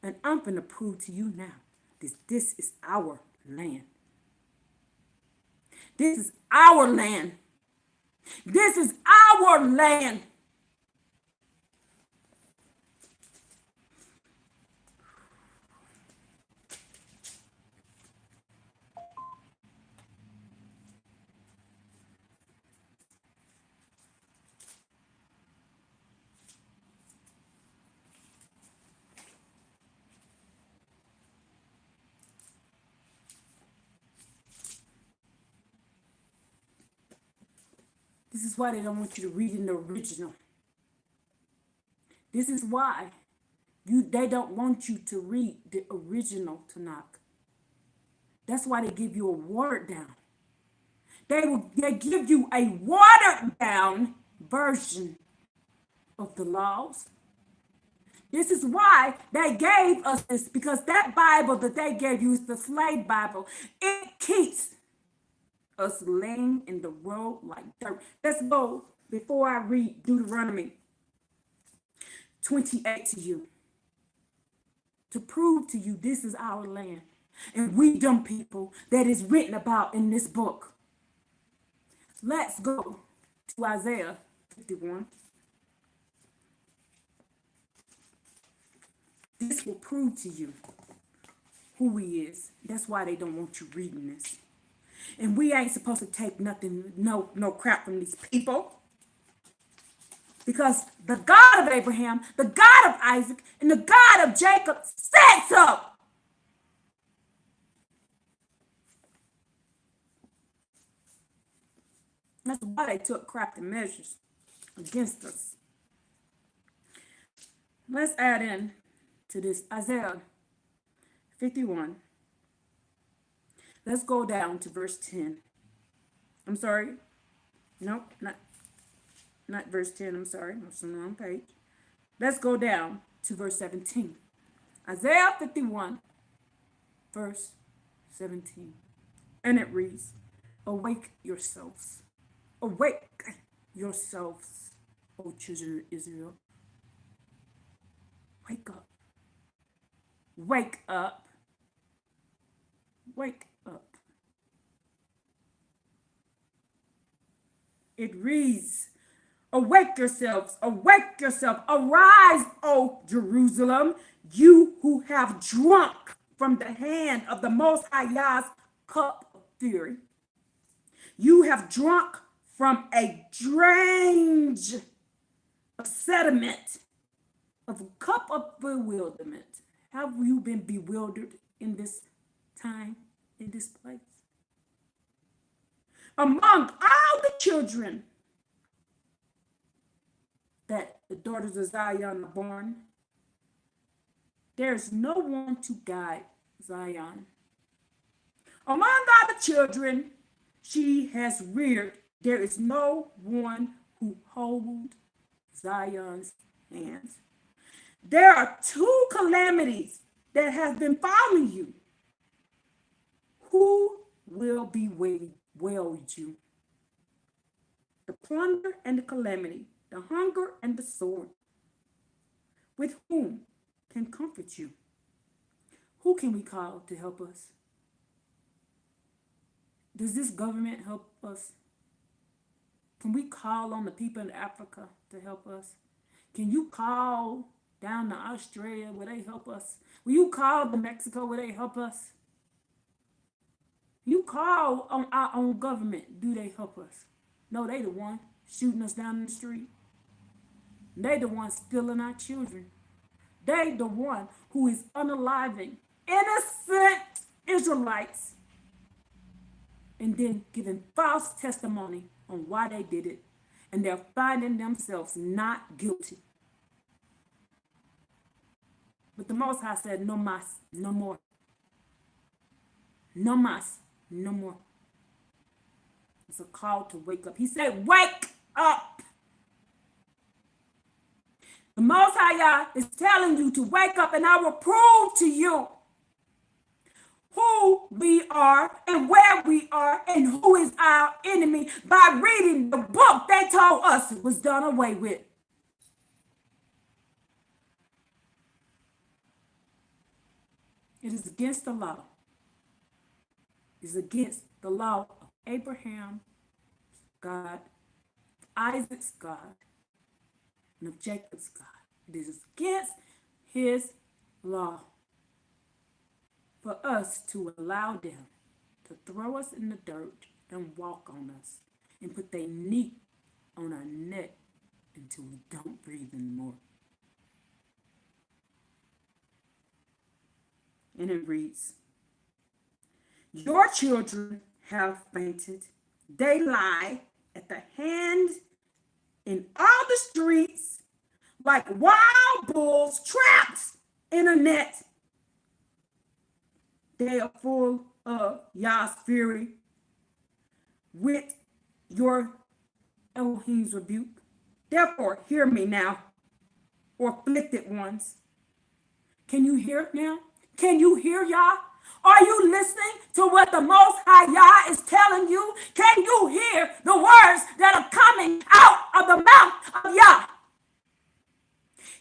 And I'm going to prove to you now that this is our land. This is our land. This is our land. This is why they don't want you to read in the original. This is why they don't want you to read the original Tanakh. That's why they give you a watered down. They give you a watered down version of the laws. This is why they gave us this, because that Bible that they gave you is the slave Bible. It keeps us laying in the road like dirt. Let's go before I read Deuteronomy 28 to you, to prove to you this is our land. And we them people that is written about in this book. Let's go to Isaiah 51. This will prove to you who he is. That's why they don't want you reading this. And we ain't supposed to take nothing, no crap from these people. Because the God of Abraham, the God of Isaac, and the God of Jacob said so. That's why they took crafty measures against us. Let's add in to this Isaiah 51. Let's go down to verse 10. I'm sorry. Nope, not verse 10. I'm sorry. I'm on the wrong page. Let's go down to verse 17. Isaiah 51, verse 17. And it reads, awake yourselves. Awake yourselves, O children of Israel. Wake up. Wake up. Wake up. It reads, awake yourselves, awake yourself, arise, O Jerusalem, you who have drunk from the hand of the Most High Yah's cup of fury. You have drunk from a drange of sediment, of a cup of bewilderment. Have you been bewildered in this time, in this place? Among all the children that the daughters of Zion are born, there's no one to guide Zion. Among all the children she has reared, there is no one who holds Zion's hands. There are two calamities that have been following you. Who will bewail you? The plunder and the calamity, the hunger and the sword. With whom can comfort you? Who can we call to help us? Does this government help us? Can we call on the people in Africa to help us? Can you call down to Australia? Will they help us? Will you call to Mexico? Will they help us? You call on our own government. Do they help us? No, they the one shooting us down the street. They the one stealing our children. They the one who is unaliving innocent Israelites and then giving false testimony on why they did it. And they're finding themselves not guilty. But the Most High said, no mas, no more. No mas, no more. It's a call to wake up. He said, wake up. The Most High Yah is telling you to wake up, and I will prove to you who we are and where we are and who is our enemy by reading the book they told us was done away with. It is against the law. It is against the law of Abraham, God, Isaac's God, and of Jacob's God. It is against his law for us to allow them to throw us in the dirt and walk on us and put their knee on our neck until we don't breathe anymore. And it reads, your children have fainted. They lie at the hand in all the streets like wild bulls trapped in a net. They are full of Yah's fury with your Elohim's rebuke. Therefore, hear me now, or afflicted ones. Can you hear it now? Can you hear Yah? Are you listening to what the Most High Yah is telling you? Can you hear the words that are coming out of the mouth of Yah?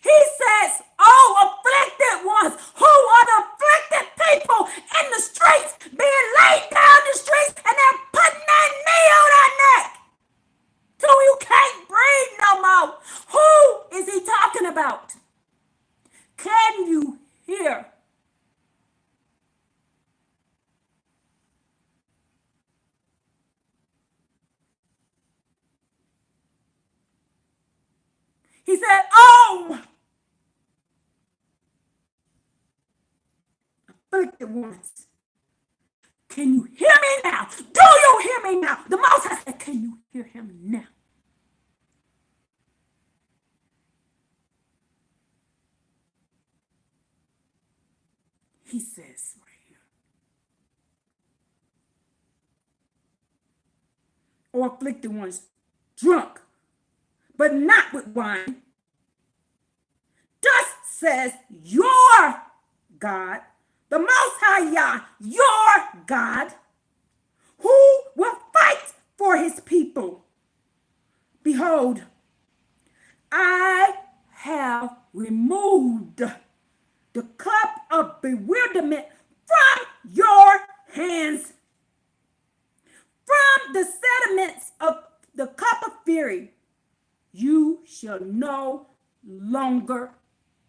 He says, oh, afflicted ones, who are the afflicted people in the He said, oh, afflicted ones, can you hear me now? Do you hear me now? The Most High said, can you hear him now? He says right here, or afflicted ones, drunk, but not with wine. Thus says your God, the Most High Yah, your God, who will fight for his people. Behold, I have removed the cup of bewilderment from your hands, from the sediments of the cup of fury. You shall no longer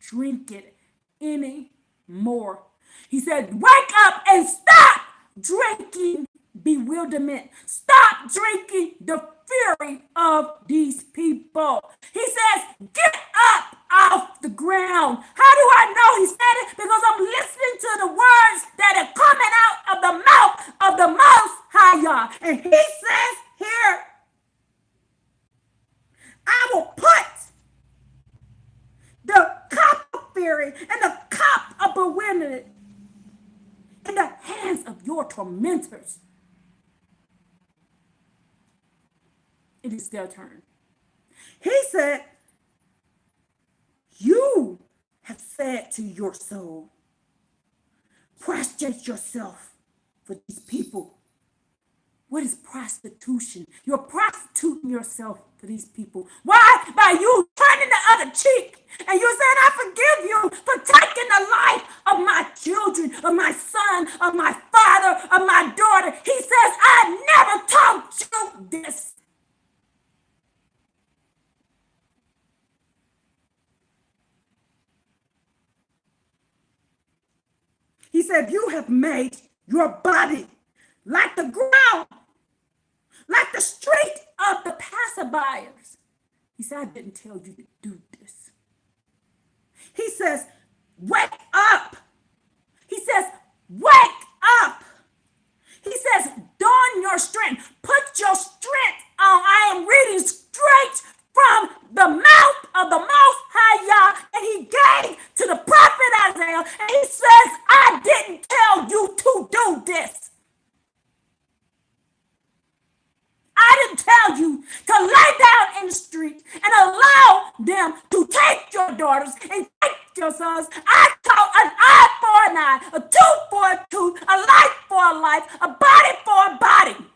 drink it anymore. He said, wake up and stop drinking bewilderment. Stop drinking the fury of these people. He says, get up off the ground. How do I know he said it? Because I'm listening to the words that are coming out of the mouth of the Most High Yah. And he says here, I will put the cup of fury and the cup of bewilderment in the hands of your tormentors. It is their turn. He said, you have said to your soul, prostrate yourself for these people. What is prostitution? You're prostituting yourself for these people. Why? By you turning the other cheek. And you said, I forgive you for taking the life of my children, of my son, of my father, of my daughter. He says, I never taught you this. He said, you have made your body like the ground, like the street of the passerbyers. He said, I didn't tell you to do this. He says, wake up. He says, wake up. He says, don your strength. Put your strength on. I am reading straight from the mouth of the Most High Yah, and he gave to the prophet Isaiah, and he says, I didn't tell you to do this. I didn't tell you to lay down in the street and allow them to take your daughters and take your sons. I taught an eye for an eye, a tooth for a tooth, a life for a life, a body for a body.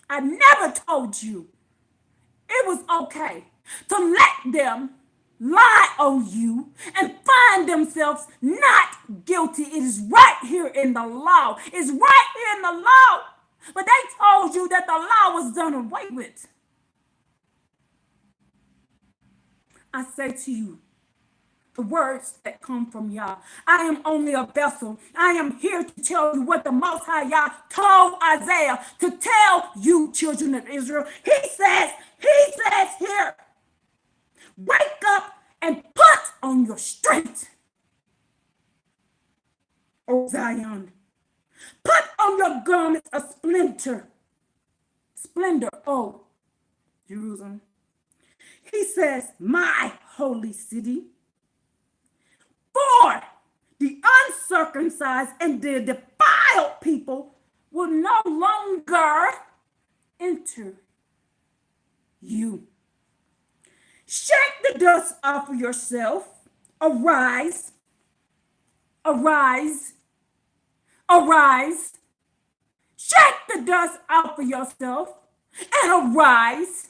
I never told you it was okay to let them lie on you and find themselves not guilty. It is right here in the law. It's right here in the law. But they told you that the law was done away with. I say to you, the words that come from Yah, I am only a vessel. I am here to tell you what the Most High Yah told Isaiah to tell you, children of Israel. He says here, wake up and put on your strength, O Zion. Put on your garments of splendor, O Jerusalem. He says, my holy city. For the uncircumcised and the defiled people will no longer enter you. Shake the dust off of yourself. Arise. Arise. Arise. Shake the dust off of yourself and arise.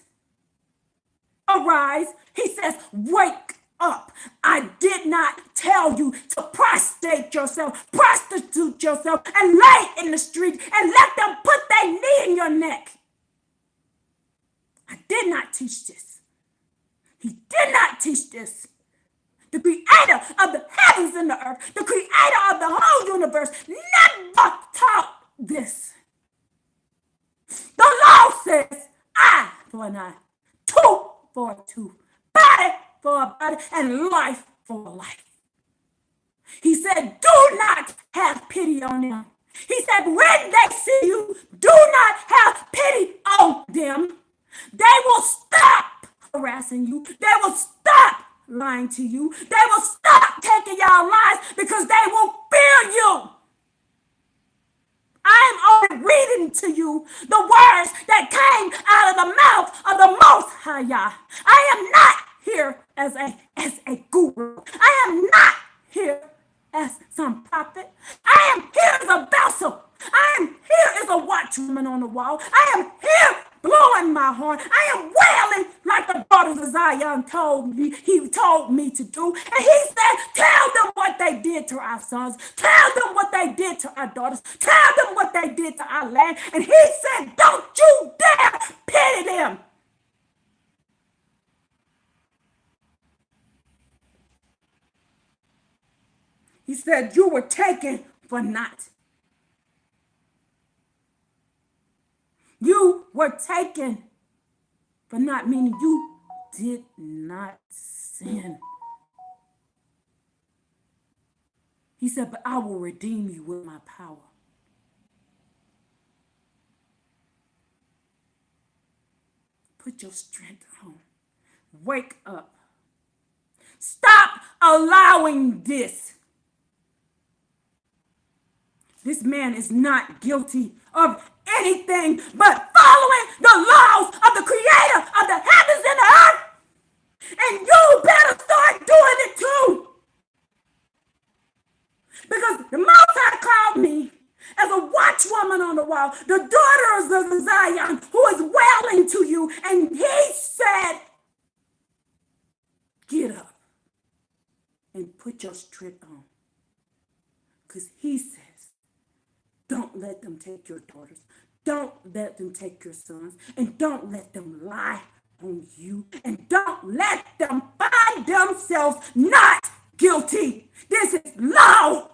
Arise. He says, wake up. I did not tell you to prostrate yourself, prostitute yourself, and lay in the street and let them put their knee in your neck. I did not teach this. He did not teach this. The creator of the heavens and the earth, the creator of the whole universe, never taught this. The law says, eye for an eye, tooth for a tooth, body blood and life for life. He said, do not have pity on them. He said, when they see you, do not have pity on them. They will stop harassing you. They will stop lying to you. They will stop taking your lives because they will fear you. I am only reading to you the words that came out of the mouth of the Most High Yah. I am not here as a guru. I am not here as some prophet. I am here as a vessel. I am here as a watchwoman on the wall. I am here blowing my horn. I am wailing like the daughters of Zion told me. He told me to do. And he said, tell them what they did to our sons. Tell them what they did to our daughters. Tell them what they did to our land. And he said, don't you dare pity them. He said, you were taken for naught. You were taken for naught, meaning you did not sin. He said, but I will redeem you with my power. Put your strength on. Wake up. Stop allowing this. This man is not guilty of anything but following the laws of the creator of the heavens and the earth. And you better start doing it too. Because the Most High called me as a watchwoman on the wall, the daughters of Zion, who is wailing to you. And he said, get up and put your strength on. Because he says, don't let them take your daughters. Don't let them take your sons. And don't let them lie on you. And don't let them find themselves not guilty. This is law.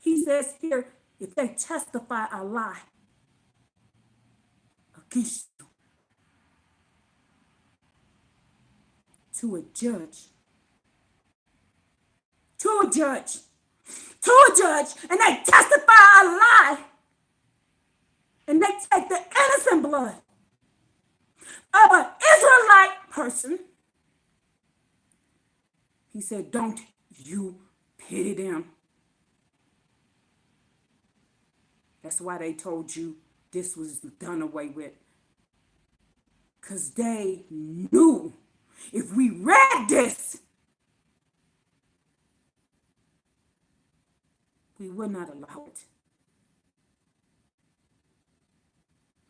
He says here, if they testify a lie against you to a judge, and they testify a lie, and they take the innocent blood of an Israelite person, he said, don't you pity them. That's why they told you this was done away with. Because they knew if we read this, we would not allow it.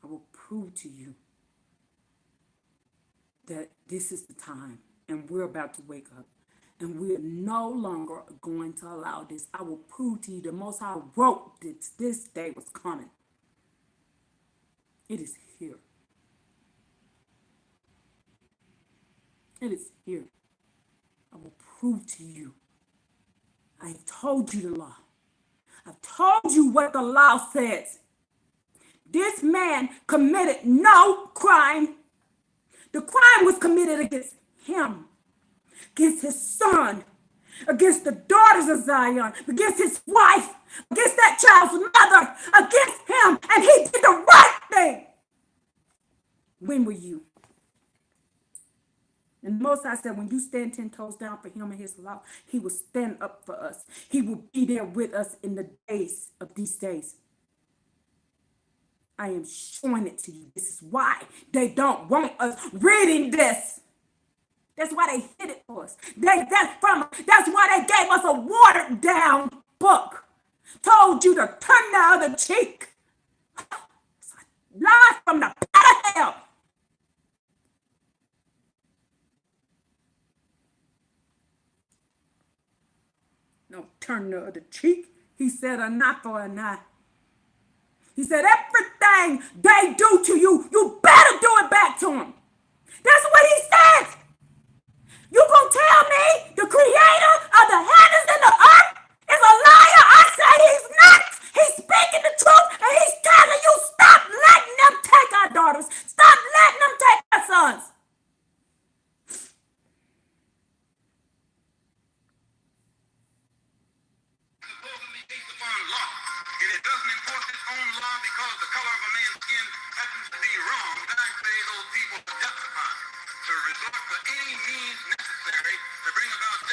I will prove to you that this is the time and we're about to wake up. And we're no longer going to allow this. I will prove to you the Most High wrote that this day was coming. It is here. It is here. I will prove to you. I have told you the law. I've told you what the law says. This man committed no crime. The crime was committed against him, against his son, against the daughters of Zion, against his wife, against that child's mother, against him, and he did the right thing. When were you? And the Most High said, when you stand 10 toes down for him and his law, he will stand up for us. He will be there with us in the days of these days. I am showing it to you. This is why they don't want us reading this. That's why they hid it for us. That's why they gave us a watered down book. Told you to turn the other cheek. Lies from the pit of hell. No, turn the other cheek. He said a eye for an eye. He said everything they do to you, you better do it back to them. That's what he said. You gonna tell me the creator of the heavens and the earth is a liar? I say he's not. He's speaking the truth and he's telling you stop letting them take our daughters. Stop letting them take our sons.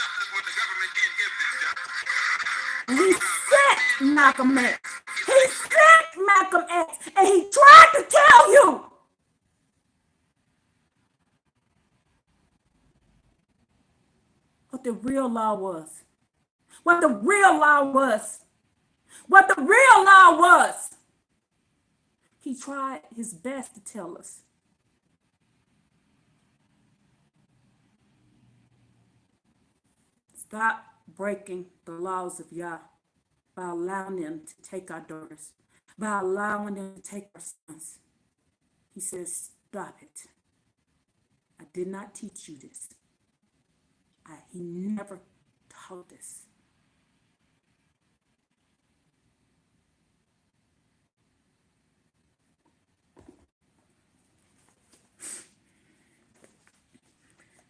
justice when the government can't give them justice. He sent Malcolm X. He sent Malcolm X, and he tried to tell you. What the real law was. What the real law was. What the real law was. He tried his best to tell us. Stop breaking the laws of Yah by allowing them to take our daughters, by allowing them to take our sons. He says, stop it. I did not teach you this. He never taught this.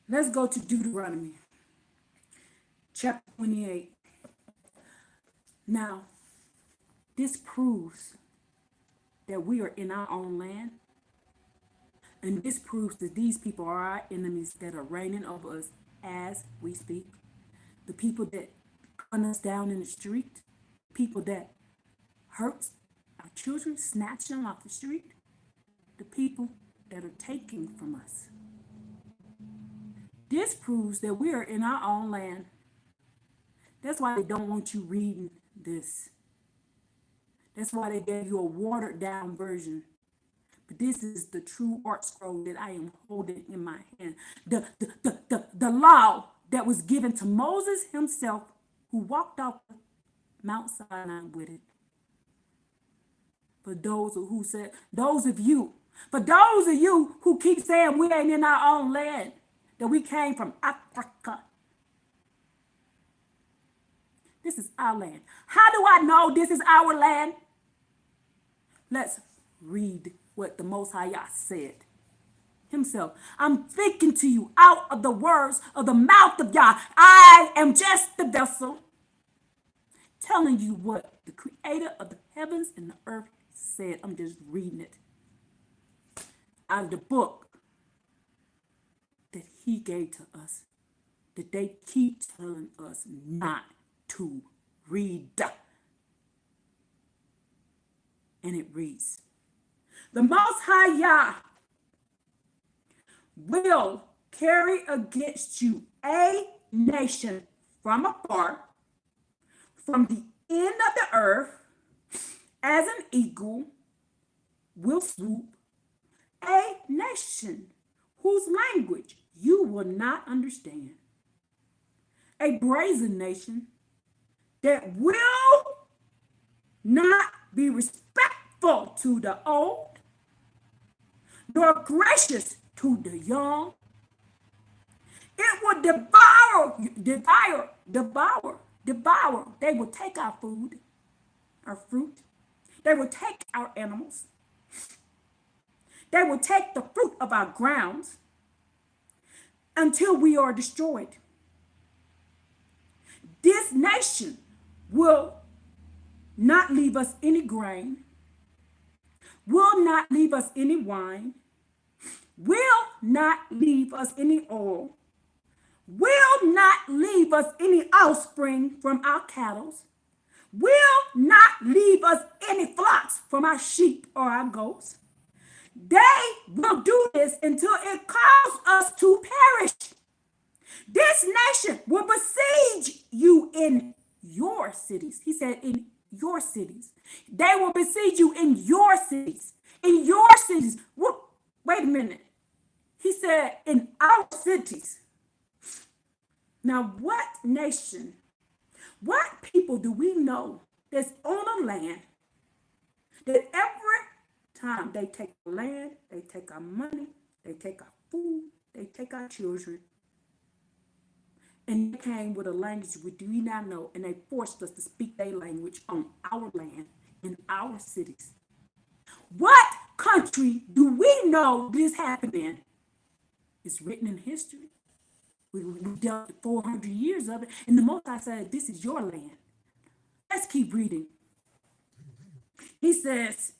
Let's go to Deuteronomy chapter 28. Now, this proves that we are in our own land. And this proves that these people are our enemies that are reigning over us as we speak. The people that gun us down in the street, people that hurt our children, snatch them off the street, the people that are taking from us. This proves that we are in our own land. That's why they don't want you reading this. That's why they gave you a watered down version. But this is the true art scroll that I am holding in my hand. The law that was given to Moses himself, who walked off Mount Sinai with it. For those who said, for those of you who keep saying we ain't in our own land, that we came from Africa. This is our land. How do I know this is our land? Let's read what the Most High Yah said himself. I'm speaking to you out of the words of the mouth of Yah. I am just the vessel telling you what the creator of the heavens and the earth said. I'm just reading it out of the book that he gave to us, that they keep telling us not to read. And it reads, the Most High Yah will carry against you a nation from afar, from the end of the earth, as an eagle will swoop, a nation whose language you will not understand, a brazen nation that will not be respectful to the old, nor gracious to the young. It will devour. They will take our food, our fruit. They will take our animals. They will take the fruit of our grounds until we are destroyed. This nation will not leave us any grain, will not leave us any wine, will not leave us any oil, will not leave us any offspring from our cattle, will not leave us any flocks from our sheep or our goats. They will do this until it causes us to perish. This nation will besiege you in your cities. He said in your cities. They will besiege you in your cities. In your cities. Wait a minute. He said in our cities. Now, what nation, what people do we know that's on a land that every time they take the land, they take our money, they take our food, they take our children, and they came with a language we do not know, and they forced us to speak their language on our land, in our cities. What country do we know this happened in? It's written in history. We dealt with 400 years of it, and the Most High said, this is your land. Let's keep reading. He says,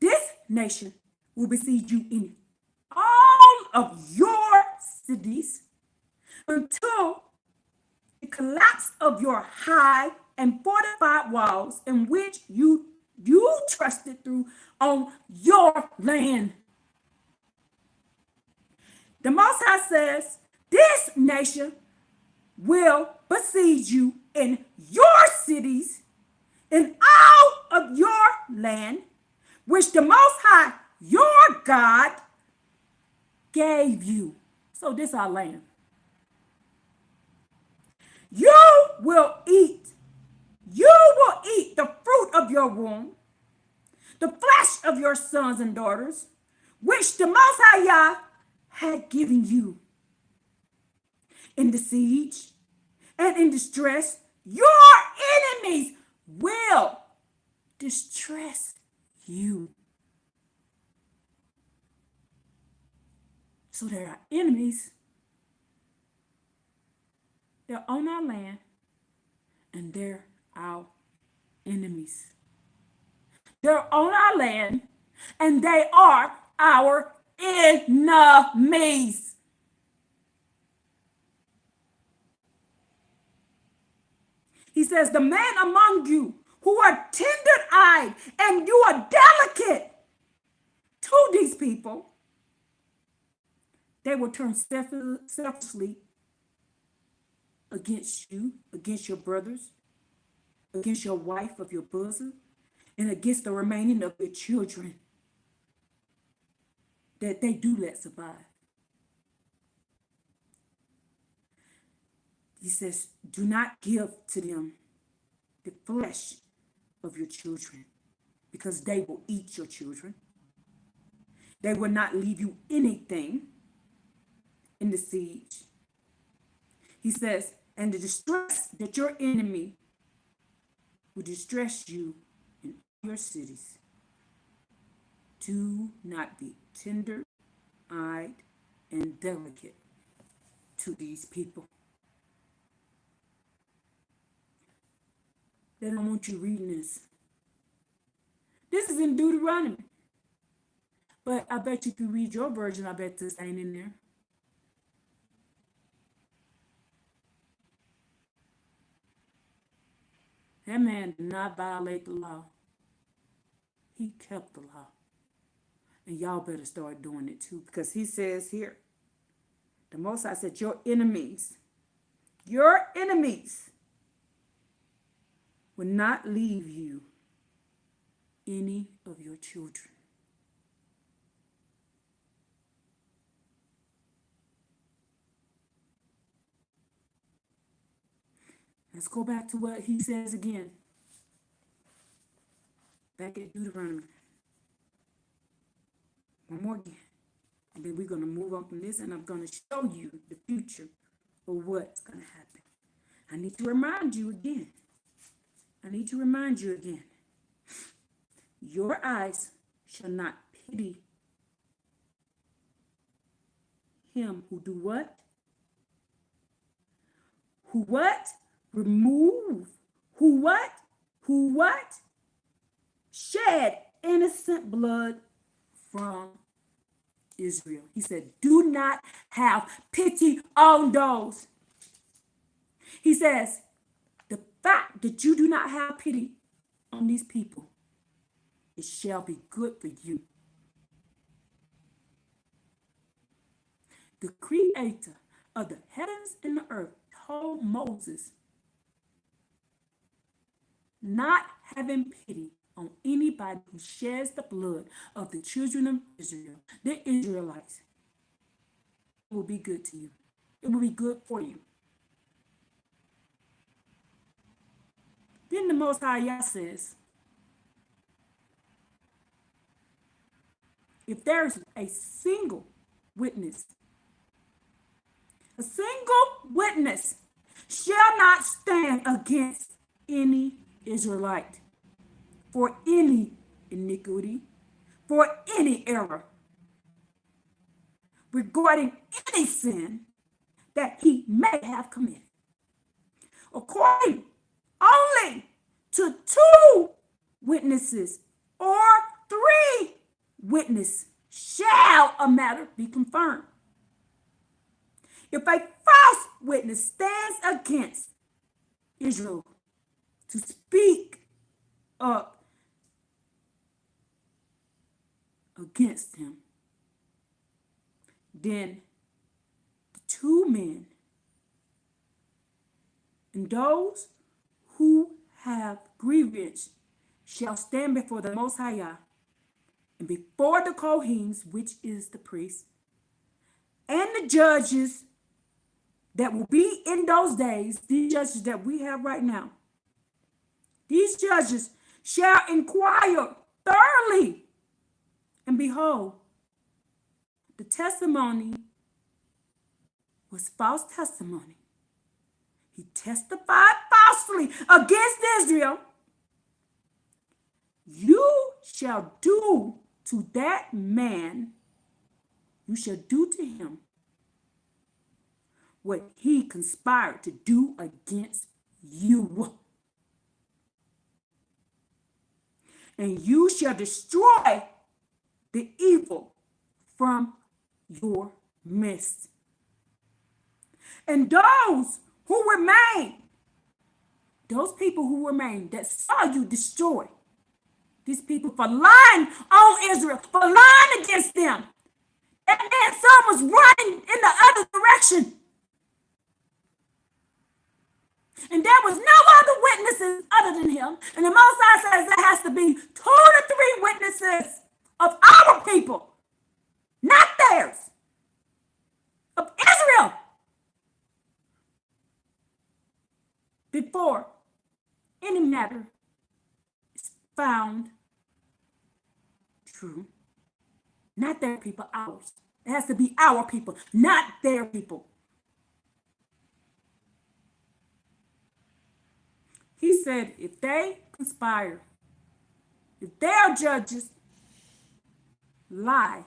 this nation will besiege you in all of your cities, until the collapse of your high and fortified walls in which you trusted through on your land. The Most High says, this nation will besiege you in your cities, in all of your land, which the Most High, your God, gave you. So this our land. You will eat the fruit of your womb, the flesh of your sons and daughters, which the Most High Yah had given you. In the siege and in distress, your enemies will distress you. So there are enemies. They're on our land, and they're our enemies. They're on our land, and they are our enemies. He says, the man among you who are tender-eyed and you are delicate to these people, they will turn selflessly against you, against your brothers, against your wife of your bosom, and against the remaining of your children that they do let survive. He says, do not give to them the flesh of your children, because they will eat your children. They will not leave you anything in the siege. He says, and the distress that your enemy will distress you in your cities. Do not be tender-eyed and delicate to these people. They don't want you reading this. This is in Deuteronomy. But I bet you if you read your version, I bet this ain't in there. That man did not violate the law. He kept the law. And y'all better start doing it too, because he says here, the Most High said, your enemies will not leave you any of your children. Let's go back to what he says again. Back at Deuteronomy. One more again. And then we're going to move on from this, and I'm going to show you the future of what's going to happen. I need to remind you again. Your eyes shall not pity him who do what? Who what? Remove. Who what? Who what? Shed innocent blood from Israel. He said, do not have pity on those. He says, the fact that you do not have pity on these people, it shall be good for you. The creator of the heavens and the earth told Moses, not having pity on anybody who sheds the blood of the children of Israel, the Israelites, it will be good to you. It will be good for you. Then the Most High Yah says, if there's a single witness shall not stand against any Israelite for any iniquity, for any error, regarding any sin that he may have committed, according only to 2 witnesses or 3 witnesses shall a matter be confirmed. If a false witness stands against Israel to speak up against him, then the two men and those who have grievance shall stand before the Most High Yah and before the Kohanim, which is the priest, and the judges that will be in those days, these judges that we have right now. These judges shall inquire thoroughly, and behold, the testimony was false testimony. He testified falsely against Israel. You shall do to that man, you shall do to him what he conspired to do against you. And you shall destroy the evil from your midst. And those who remain, those people who remain that saw you destroy these people for lying on Israel, for lying against them. That man's son was running in the other direction. And there was no other witnesses other than him. And the Most High says there has to be 2 to 3 witnesses of our people, not theirs, of Israel, before any matter is found true. Not their people, ours. It has to be our people, not their people. He said, if they conspire, if their judges lie,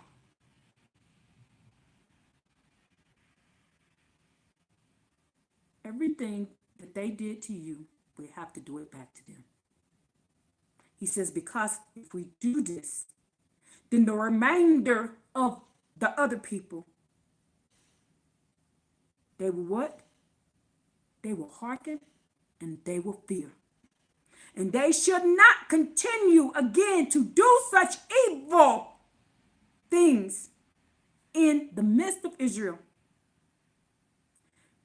everything that they did to you, we have to do it back to them. He says, because if we do this, then the remainder of the other people, they will what? They will hearken and they will fear. And they should not continue again to do such evil things in the midst of Israel.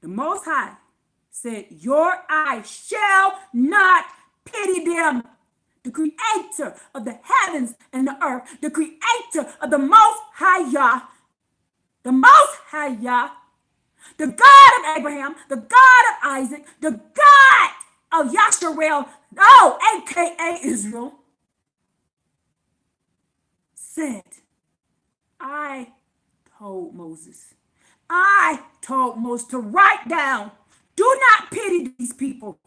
The Most High said, your eye shall not pity them. The creator of the heavens and the earth, the creator of the Most High Yah, the Most High Yah, the God of Abraham, the God of Isaac, the God of Yasharel, aka Israel, said, I told Moses to write down, do not pity these people.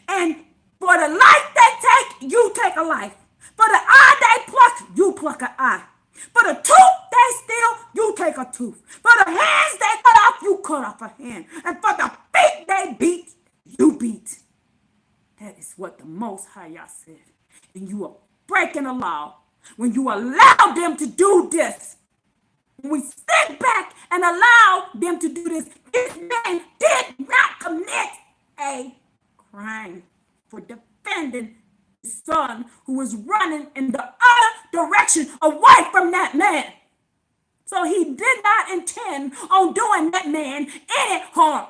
And for the life they take, you take a life. For the eye they pluck, you pluck an eye. For the tooth they steal, you take a tooth. For the hands they cut off, you cut off a hand. And for the feet they beat, you beat. That is what the Most High Yah said. And you are breaking the law when you allow them to do this. When we sit back and allow them to do this, this man did not commit a crime for defending his son who was running in the other direction away from that man. So he did not intend on doing that man any harm.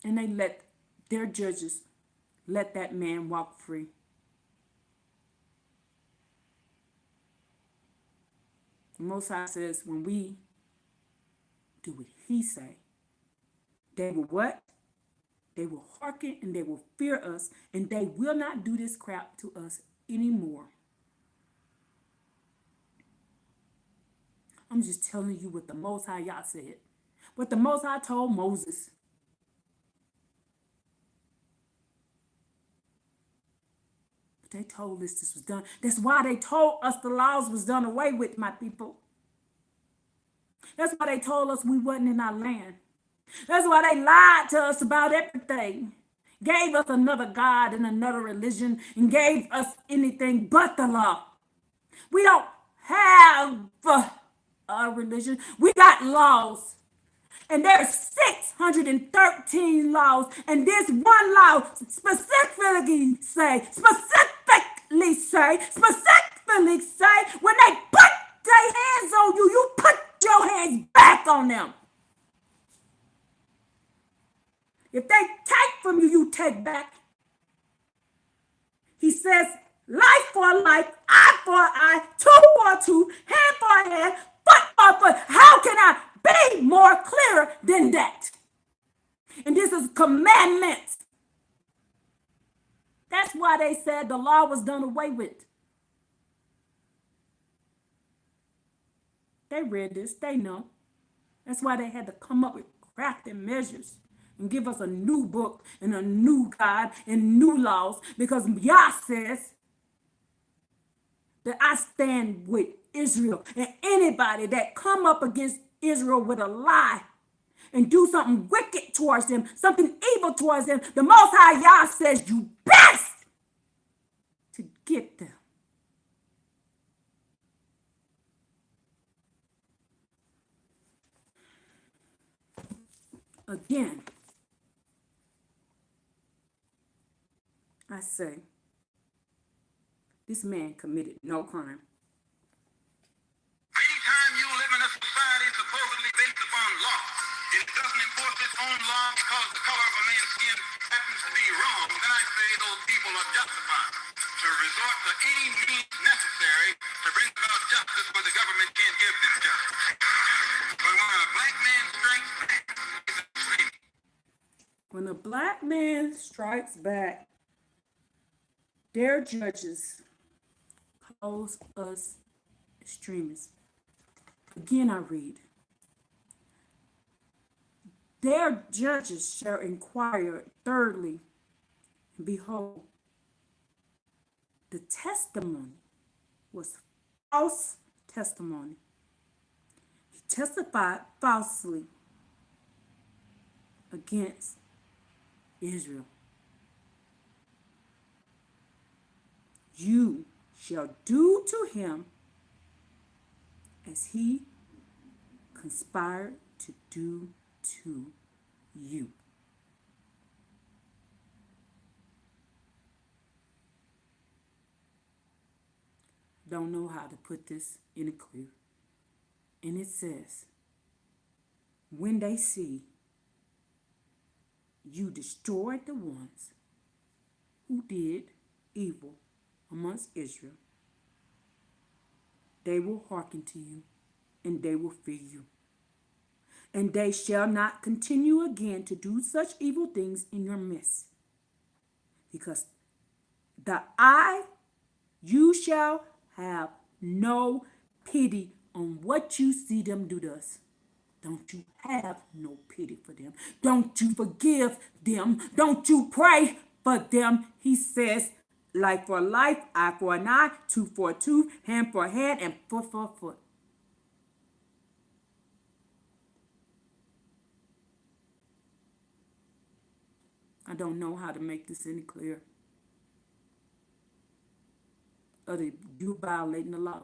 And they let their judges let that man walk free. The Most High says, when we do what he say, they will what? They will hearken and they will fear us, and they will not do this crap to us anymore. I'm just telling you what the Most High Yah said. What the Most High told Moses. They told us this was done. That's why they told us the laws was done away with, my people. That's why they told us we wasn't in our land. That's why they lied to us about everything. gave us another God and another religion and gave us anything but the law. We don't have a religion. We got laws. And there's 613 laws. And this one law specifically say, when they put their hands on you, you put your hands back on them. If they take from you, you take back. He says, life for life, eye for eye, tooth for tooth, hand for hand, foot for foot. How can I be more clear than that? And this is commandments. That's why they said the law was done away with. They read this, they know. That's why they had to come up with crafty measures and give us a new book and a new God and new laws, because Yah says that I stand with Israel, and anybody that come up against Israel with a lie and do something wicked towards them, something evil towards them, the Most High Yah says you best to get them. Again, I say, this man committed no crime. Anytime you live in a society supposedly based upon law, and it doesn't enforce its own law because the color of a man's skin happens to be wrong, then I say those people are justified to resort to any means necessary to bring about justice where the government can't give them justice. But when a black man strikes back, it's a freedom. When a black man strikes back, their judges calls us extremists. Again, I read, their judges shall inquire thirdly, and behold, the testimony was false testimony. He testified falsely against Israel. You shall do to him as he conspired to do to you. Don't know how to put this in a clear. And it says, when they see you destroyed the ones who did evil amongst Israel, they will hearken to you, and they will fear you. And they shall not continue again to do such evil things in your midst. Because you shall have no pity on what you see them do to us. Don't you have no pity for them. Don't you forgive them. Don't you pray for them. He says, life for life, eye for an eye, tooth for a tooth, hand for a hand, and foot for a foot. I don't know how to make this any clearer. Other you violating the law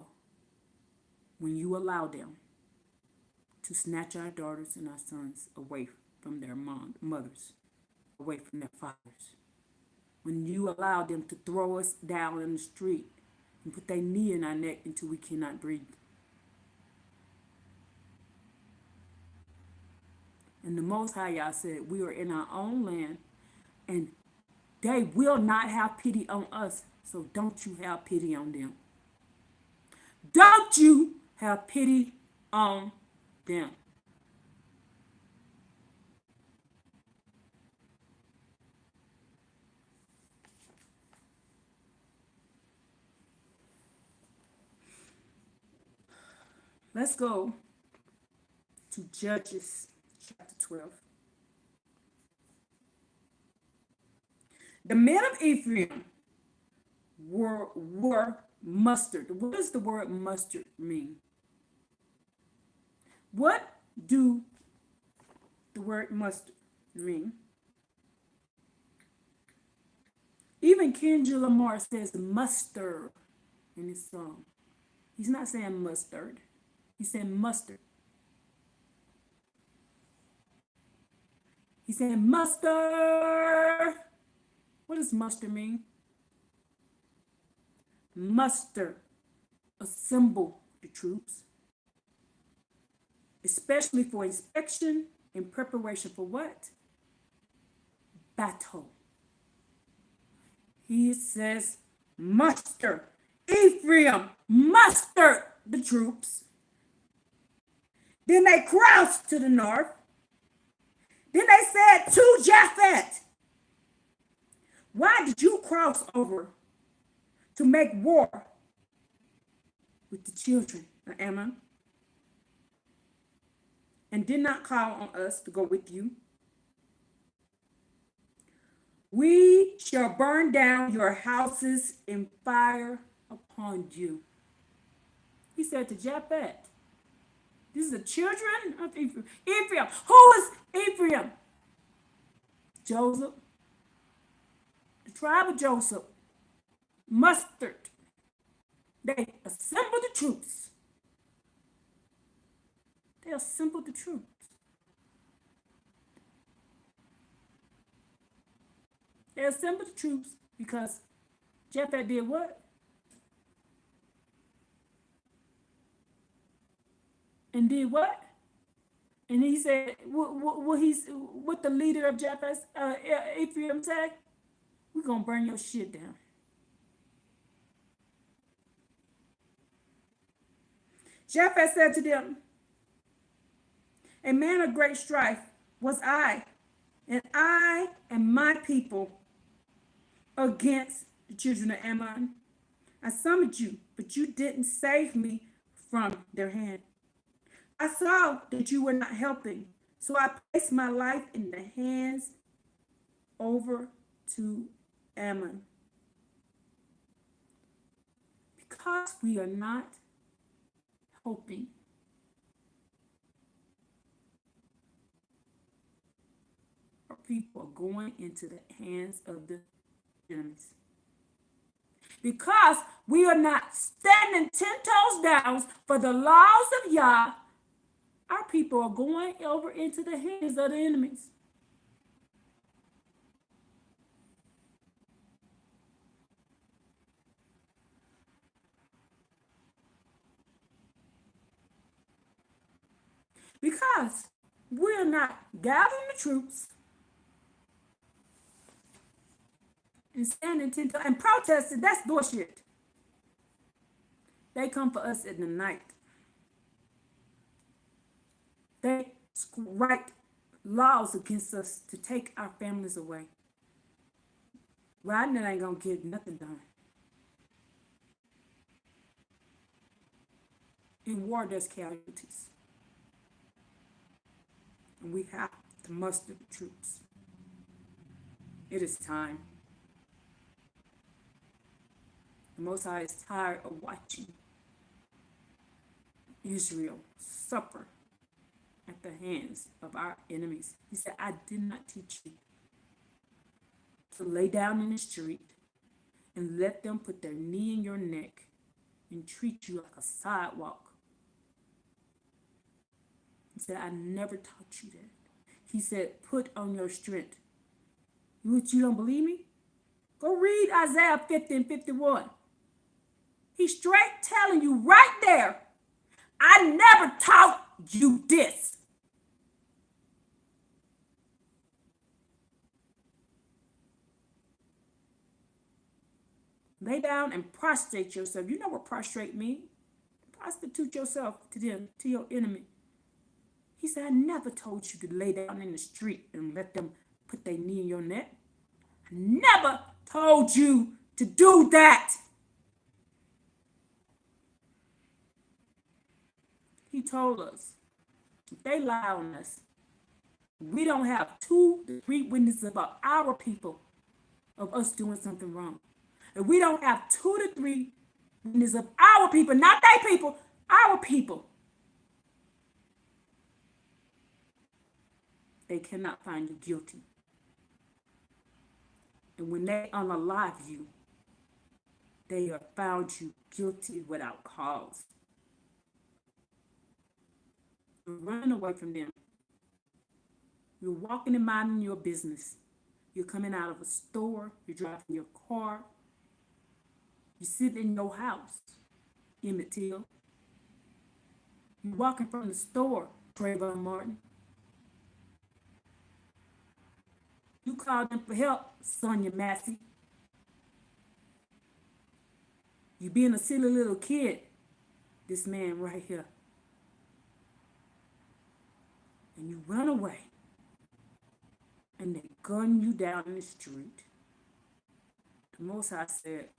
when you allow them to snatch our daughters and our sons away from their mothers, away from their fathers. When you allow them to throw us down in the street and put their knee in our neck until we cannot breathe. And the Most High Yah said, we are in our own land, and they will not have pity on us. So don't you have pity on them. Don't you have pity on them. Let's go to Judges chapter 12. The men of Ephraim were mustard. What does the word mustard mean? What do the word mustard mean? Even Kendrick Lamar says mustard in his song. He's not saying mustard. He's saying mustard. He's saying mustard. What does mustard mean? Muster, assemble the troops, especially for inspection in preparation for what? Battle. He says, muster, Ephraim, muster the troops. Then they crossed to the north. Then they said to Japhet, why did you cross over to make war with the children of Ammon and did not call on us to go with you? We shall burn down your houses and fire upon you. He said to Japhet, this is the children of Ephraim. Ephraim. Who is Ephraim? Joseph. The tribe of Joseph. Mustered. They assembled the troops. They assembled the troops. They assembled the troops because Japhet did what? And did what? And he said, what the leader of Japhet, Ephraim said? We're going to burn your shit down. Japhet said to them, a man of great strife was I, and I and my people against the children of Ammon. I summoned you, but you didn't save me from their hand. I saw that you were not helping, so I placed my life in the hands over to Ammon. Because we are not helping, our people are going into the hands of the enemies. Because we are not standing 10 toes down for the laws of Yah, our people are going over into the hands of the enemies. Because we're not gathering the troops and standing 10 toes and protesting, that's bullshit. They come for us in the night. They write laws against us to take our families away. Rodney ain't gonna get nothing done. In war, there's casualties. And we have to muster the troops. It is time. The Most High is tired of watching Israel suffer at the hands of our enemies. He said, I did not teach you to lay down in the street and let them put their knee in your neck and treat you like a sidewalk. He said, I never taught you that. He said, put on your strength. You don't believe me? Go read Isaiah 50 and 51. He's straight telling you right there, I never taught you this. Lay down and prostrate yourself. You know what prostrate means? Prostitute yourself to them, to your enemy. He said, I never told you to lay down in the street and let them put their knee in your neck. I never told you to do that. He told us, if they lie on us, we don't have 2 to 3 witnesses about our people of us doing something wrong. If we don't have 2 to 3 witnesses of our people, not their people, our people, they cannot find you guilty. And when they unalive you, they have found you guilty without cause. You're running away from them. You're walking and minding your business. You're coming out of a store. You're driving your car. You're sitting in your house, Emmett Till. You're walking from the store, Trayvon Martin. You called them for help, Sonia Massey. You being a silly little kid, this man right here. And you run away. And they gun you down in the street. The Most High said,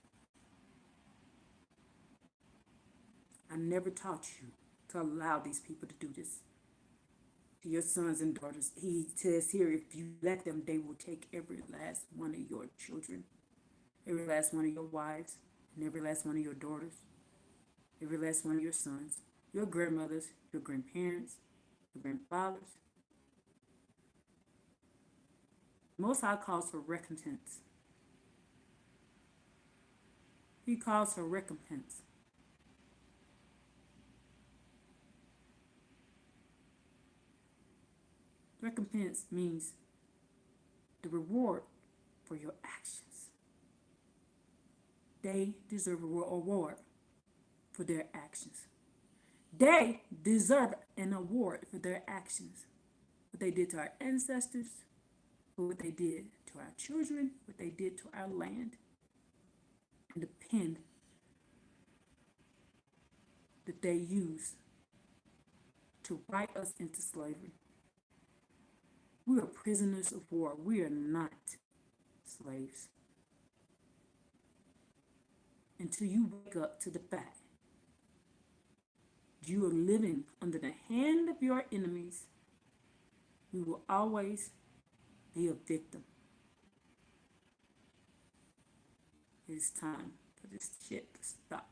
I never taught you to allow these people to do this to your sons and daughters. He says here, if you let them, they will take every last one of your children, every last one of your wives, and every last one of your daughters, every last one of your sons, your grandmothers, your grandparents, your grandfathers. Most High calls for recompense. He calls for recompense. Recompense means the reward for your actions. They deserve a reward for their actions. They deserve an award for their actions. What they did to our ancestors, for what they did to our children, what they did to our land, and the pen that they used to write us into slavery. We are prisoners of war. We are not slaves. Until you wake up to the fact you are living under the hand of your enemies, you will always be a victim. It's time for this shit to stop.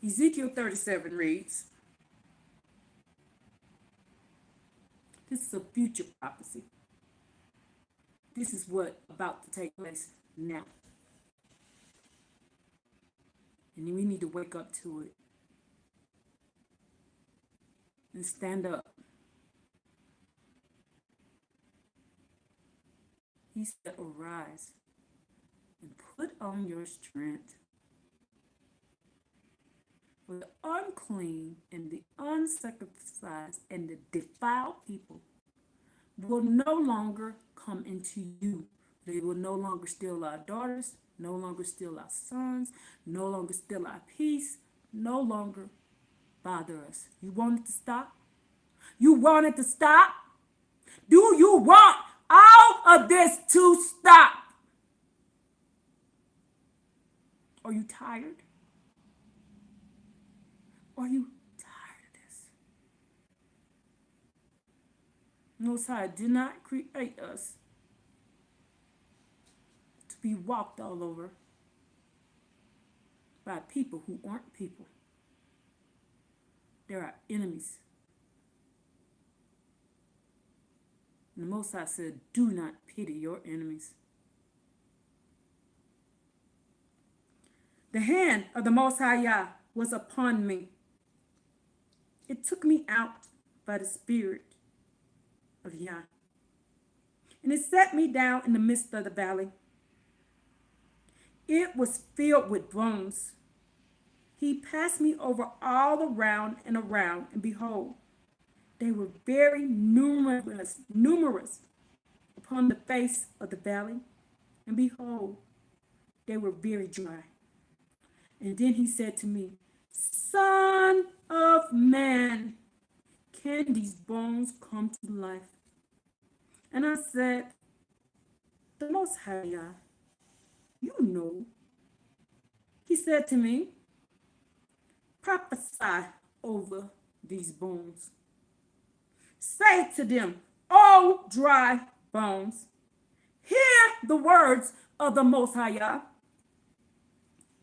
Ezekiel 37 reads, this is a future prophecy. This is what about to take place now. And we need to wake up to it and stand up. He said, arise and put on your strength. For the unclean and the uncircumcised and the defiled people will no longer come into you. They will no longer steal our daughters, no longer steal our sons, no longer steal our peace, no longer bother us. You want it to stop? You want it to stop? Do you want all of this to stop? Are you tired? Are you tired of this? Most High did not create us to be walked all over by people who aren't people. They're our enemies. And the Most High said, do not pity your enemies. The hand of the Most High Yah was upon me. It took me out by the Spirit of Yah. And it set me down in the midst of the valley. It was filled with bones. He passed me over all around, and behold, they were very numerous upon the face of the valley, and behold, they were very dry. And then he said to me, Son of man, can these bones come to life? And I said, the Most High Yah, you know. He said to me, prophesy over these bones. Say to them, O dry bones, hear the words of the Most High Yah.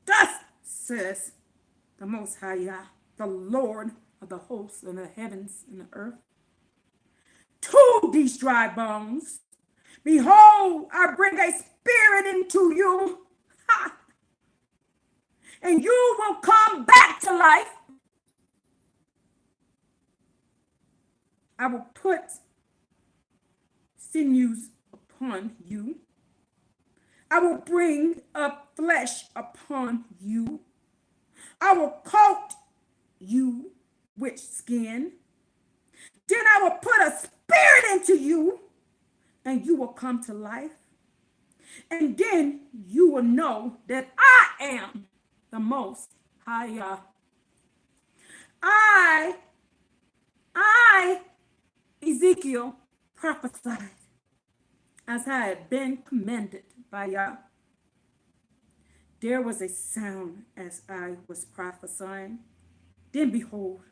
Thus says the Most High Yah, the Lord of the hosts and the heavens and the earth, to these dry bones, behold, I bring a spirit into you, ha, and you will come back to life. I will put sinews upon you. I will bring up flesh upon you. I will coat you with skin. Then I will put a spirit into you, and you will come to life. And then you will know that I am the Most High Yah. I, Ezekiel, prophesied as I had been commanded by Yah. There was a sound as I was prophesying. Then behold,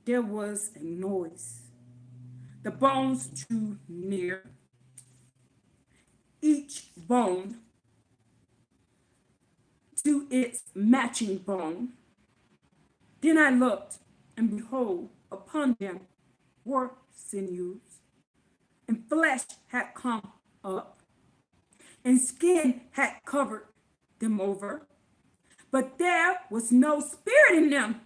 there was a noise. The bones drew near, each bone to its matching bone. Then I looked, and behold, upon them were sinews, and flesh had come up, and skin had covered them over, but there was no spirit in them.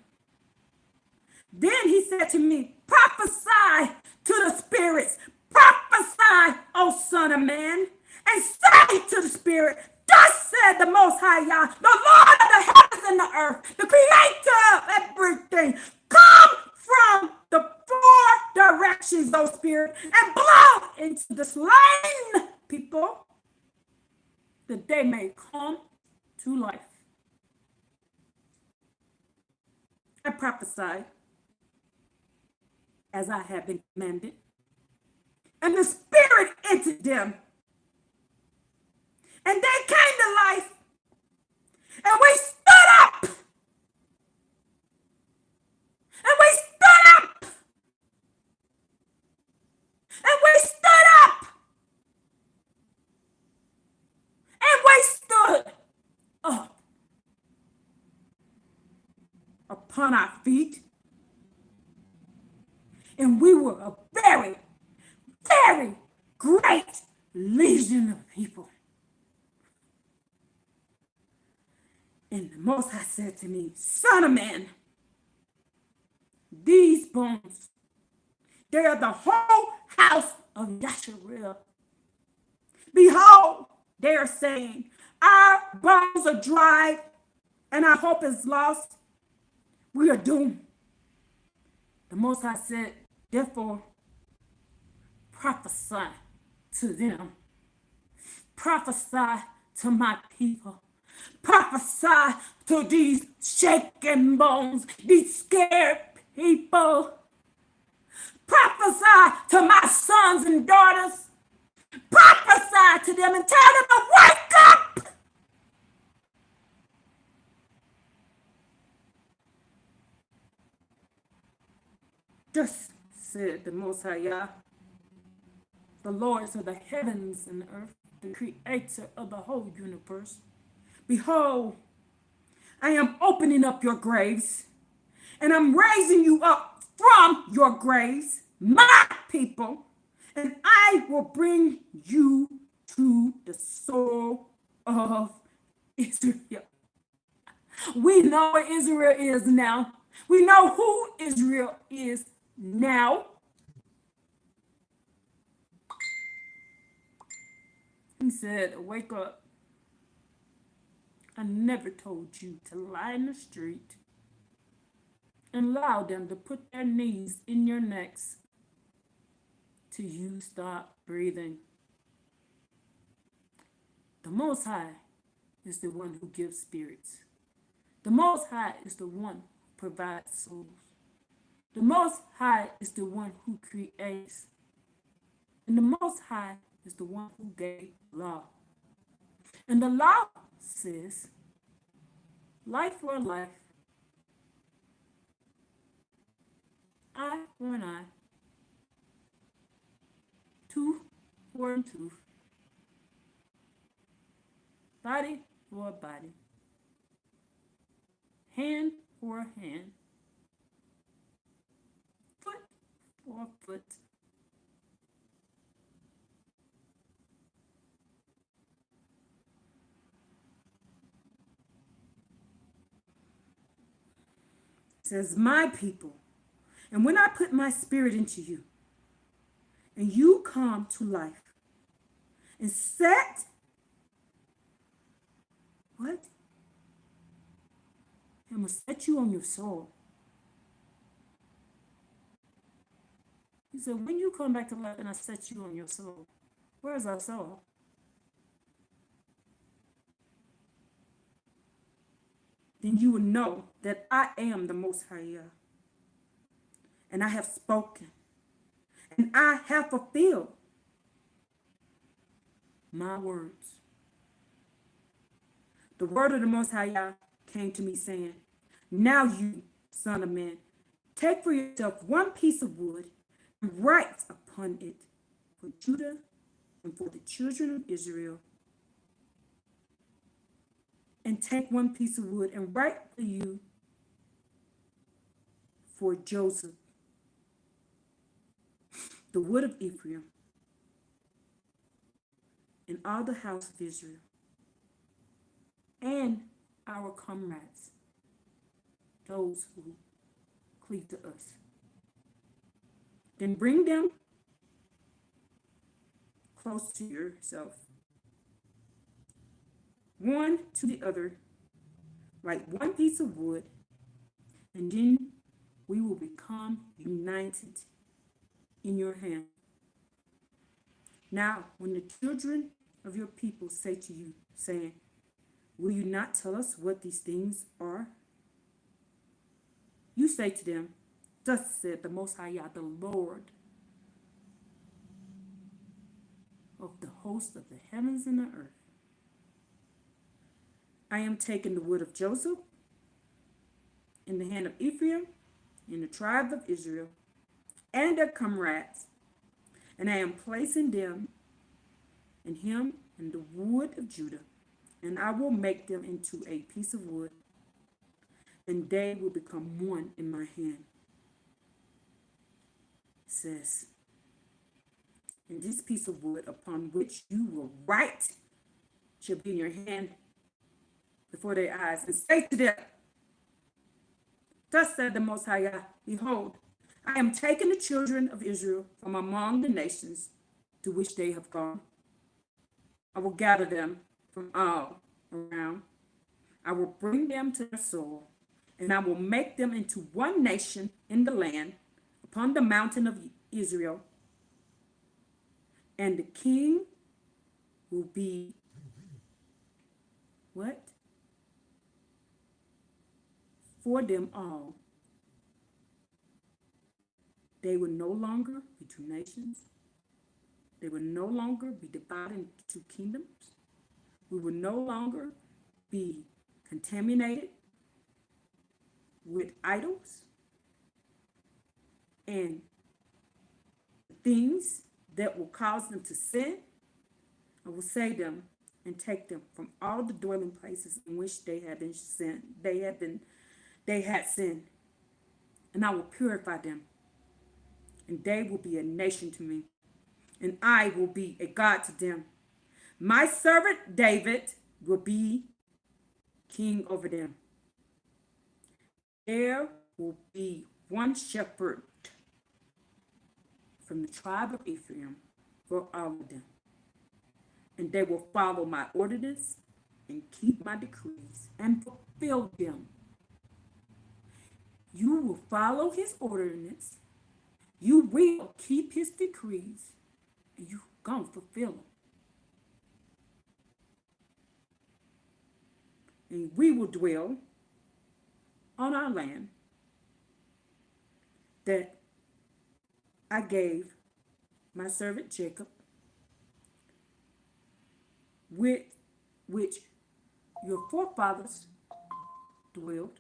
Then he said to me, prophesy to the spirits, prophesy, O son of man, and say to the spirit, thus said the Most High Yah, the Lord of the heavens and the earth, the creator of everything, come from the four directions, O spirit, and blow into the slain people, that they may come to life. I prophesied as I had been commanded, and the spirit entered them, and they came to life, and we stood up, and we stood up, and we stood up, and we stood up upon our feet, and we were a very, very great legion of people. And the Most High said to me, son of man, these bones, they are the whole house of Yasharel. Behold, they are saying, our bones are dried and our hope is lost. We are doomed. The Most High said, therefore, prophesy to them. Prophesy to my people. Prophesy to these shaken bones, these scared people. Prophesy to my sons and daughters. Prophesy to them and tell them to wake up. Thus said the Most High Yah, the Lords of the heavens and earth, the creator of the whole universe. Behold, I am opening up your graves, and I'm raising you up from your graves, my people, and I will bring you to the soul of Israel. We know what Israel is now. We know who Israel is now. He said, wake up. I never told you to lie in the street and allow them to put their knees in your necks till you stop breathing. The Most High is the one who gives spirits. The Most High is the one who provides souls. The Most High is the one who creates. And the Most High is the one who gave law. And the law says, life for a life, eye for an eye, tooth for a tooth, body for a body, hand for a hand, foot for a foot. It says, my people. And when I put my spirit into you, and you come to life, and set, what? I'm going to set you on your soul. He said, when you come back to life and I set you on your soul, where's our soul? Then you will know that I am the Most High Yah. And I have spoken. And I have fulfilled my words. The word of the Most High Yah came to me saying, now you, son of man, take for yourself one piece of wood and write upon it for Judah and for the children of Israel. And take one piece of wood and write for you for Joseph, the wood of Ephraim, and all the house of Israel, and our comrades, those who cleave to us. Then bring them close to yourself, one to the other, like one piece of wood, and then we will become united in your hand. Now, when the children of your people say to you, saying, will you not tell us what these things are? You say to them, thus said the Most High Yah, the Lord of the host of the heavens and the earth. I am taking the wood of Joseph in the hand of Ephraim, in the tribe of Israel, and their comrades, and I am placing them in him in the wood of Judah, and I will make them into a piece of wood, and they will become one in my hand. It says, and this piece of wood upon which you will write shall be in your hand before their eyes, and say to them, thus said the Most High Yah, behold, I am taking the children of Israel from among the nations to which they have gone. I will gather them from all around. I will bring them to their soul, and I will make them into one nation in the land upon the mountain of Israel. And the king will be what? For them all. They will no longer be two nations. They will no longer be divided into two kingdoms. We will no longer be contaminated with idols and things that will cause them to sin. I will save them and take them from all the dwelling places in which they had been sinned. They had sinned, and I will purify them, and they will be a nation to me, and I will be a God to them. My servant David will be king over them. There will be one shepherd from the tribe of Ephraim for all of them, and they will follow my ordinances and keep my decrees and fulfill them. You will follow his ordinance. You will keep his decrees, and you're going to fulfill them. And we will dwell on our land that I gave my servant Jacob, with which your forefathers dwelled.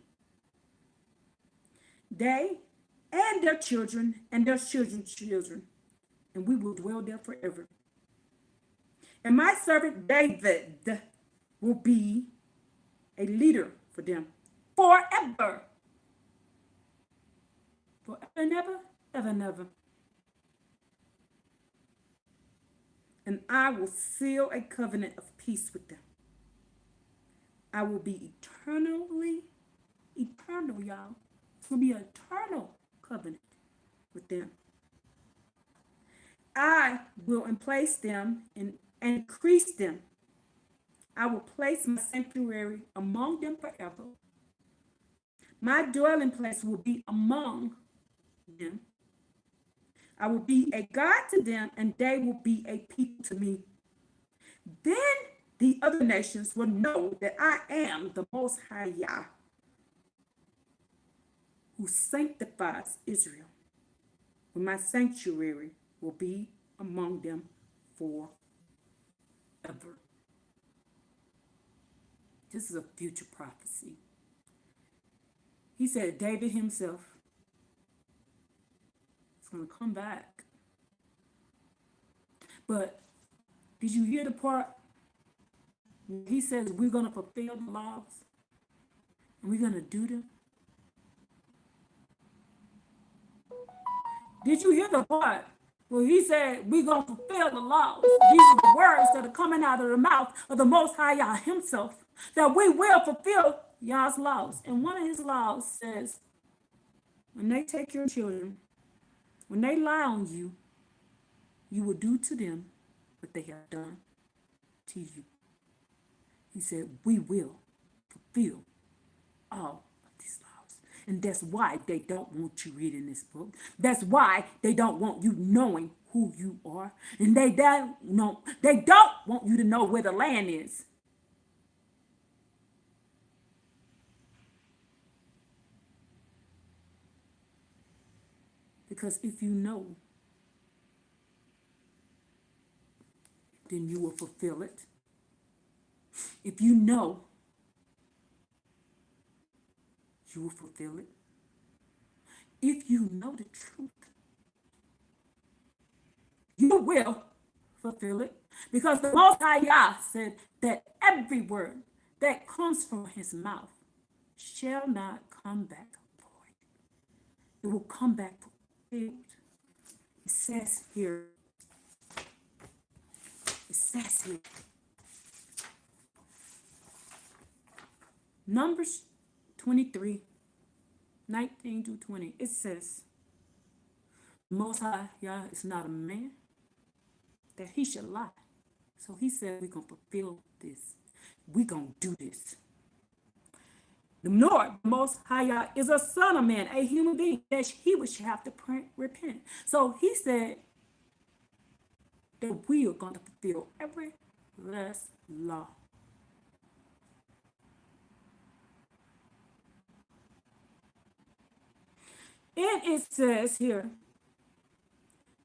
They and their children and their children's children, and we will dwell there forever. And my servant David will be a leader for them forever. Forever and ever, ever and ever. And I will seal a covenant of peace with them. I will be eternal, y'all. It's going to be an eternal covenant with them. I will place them and increase them. I will place my sanctuary among them forever. My dwelling place will be among them. I will be a God to them, and they will be a people to me. Then the other nations will know that I am the Most High Yah, who sanctifies Israel, when my sanctuary will be among them forever. This is a future prophecy. He said David himself is going to come back. But did you hear the part where he says we're going to fulfill the laws and we're going to do them? Did you hear the part where he said we're going to fulfill the laws? These are the words that are coming out of the mouth of the Most High Yah himself, that we will fulfill Yah's laws. And one of his laws says, when they take your children, when they lie on you, you will do to them what they have done to you. He said, we will fulfill all of these laws. And that's why they don't want you reading this book. That's why they don't want you knowing who you are. And they don't want you to know where the land is. Because if you know, then you will fulfill it. If you know, you will fulfill it. If you know the truth, you will fulfill it. Because the Most High Yah said that every word that comes from his mouth shall not come back void. It will come back fulfilled. It says here, Numbers 23, 19 to 20, it says, Most High Yah is not a man that he should lie. So he said we're going to fulfill this. We're going to do this. The Lord, the Most High Yah, is a son of man, a human being, that he would have to repent. So he said that we are going to fulfill every last law. And it says here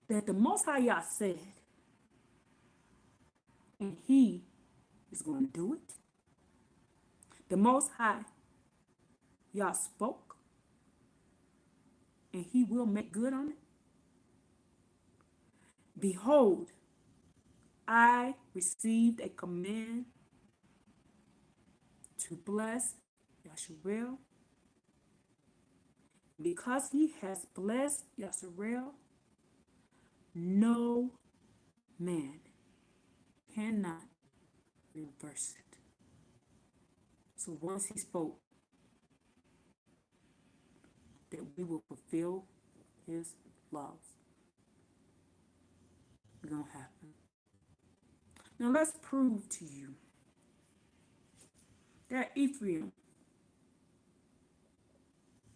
that the Most High Yah said, and he is going to do it. The Most High Yah spoke, and he will make good on it. Behold, I received a command to bless Yasharel. Because he has blessed Yasharel, no man cannot reverse it. So once he spoke that we will fulfill his laws, it's going to happen. Now let's prove to you that Ephraim,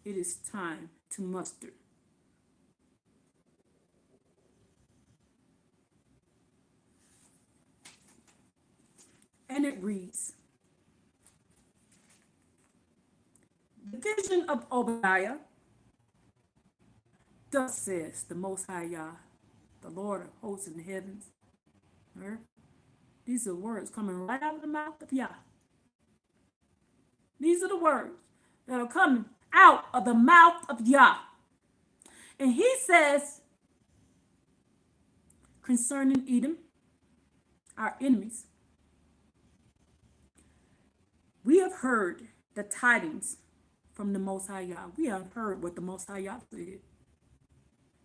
it is time to muster. And it reads, the vision of Obadiah, thus says the Most High Yah, the Lord of hosts in the heavens, earth. These are words coming right out of the mouth of Yah. These are the words that are coming out of the mouth of Yah. And he says concerning Edom, our enemies, We have heard the tidings from the Most High Yah. We have heard what the Most High Yah said.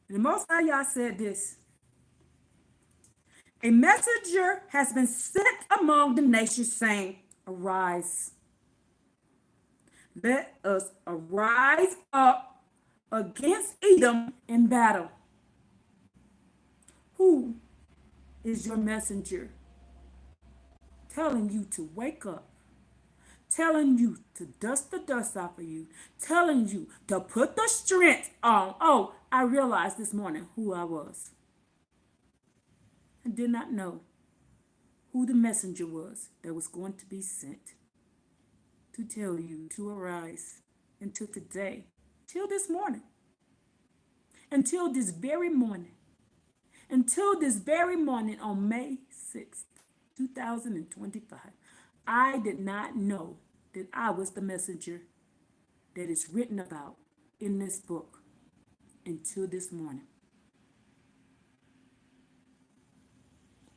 And the Most High Yah said this: a messenger has been sent among the nations, saying, arise. Let us arise up against Edom in battle. Who is your messenger? Telling you to wake up, telling you to dust the dust off of you, telling you to put the strength on. Oh, I realized this morning who I was. I did not know who the messenger was that was going to be sent to tell you to arise until today, till this morning, until this very morning, on May 6th, 2025. I did not know that I was the messenger that is written about in this book until this morning.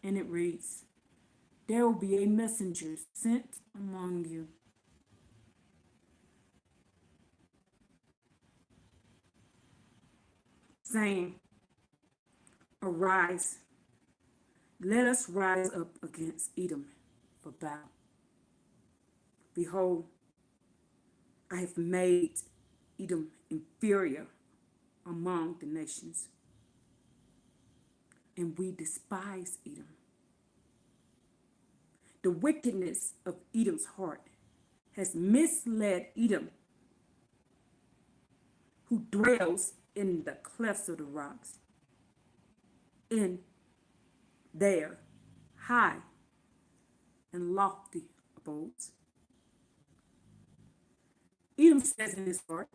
And it reads, there will be a messenger sent among you. Saying, arise, let us rise up against Edom for battle. Behold, I have made Edom inferior among the nations, and we despise Edom. The wickedness of Edom's heart has misled Edom, who dwells in the clefts of the rocks, in their high and lofty abodes. Edom says in his heart,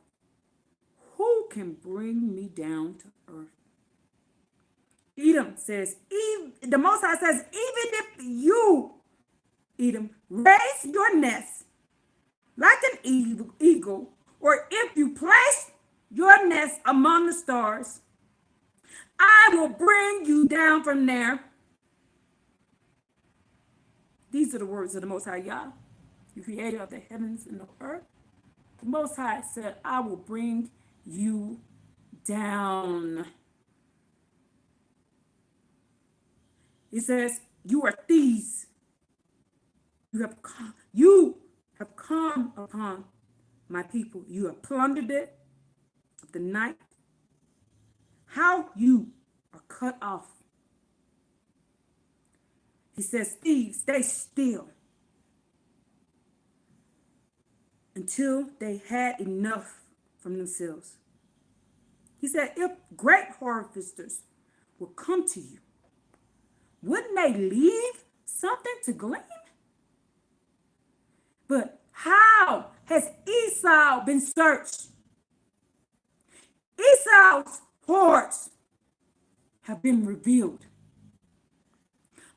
who can bring me down to earth? Edom says, the Most High says, even if you, Edom, raise your nest like an eagle, or if you place your nest among the stars, I will bring you down from there. These are the words of the Most High Yah, the creator of the heavens and the earth. The Most High said, I will bring you down. He says, you are thieves. You have come upon my people. You have plundered it of the night. How you are cut off. He says, thieves, stay still until they had enough from themselves. He said, if great harvesters will come to you, wouldn't they leave something to glean? But how has Esau been searched? Esau's hoards have been revealed.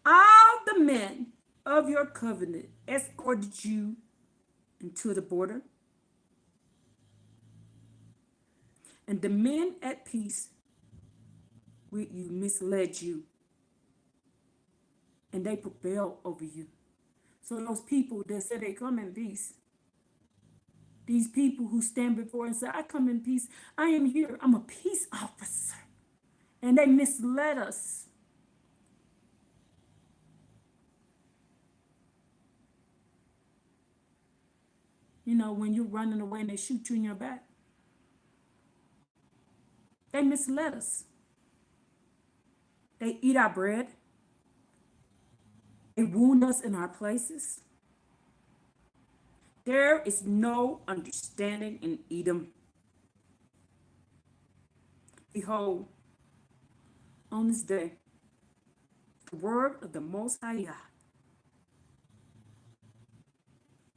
All the men of your covenant escorted you into the border, and the men at peace with you misled you, and they prevailed over you. So those people that said they come in peace, these people who stand before and say, I come in peace, I am here, I'm a peace officer, and they misled us. You know, when you're running away and they shoot you in your back. They misled us. They eat our bread. They wound us in our places. There is no understanding in Edom. Behold, on this day, the word of the Most High Yah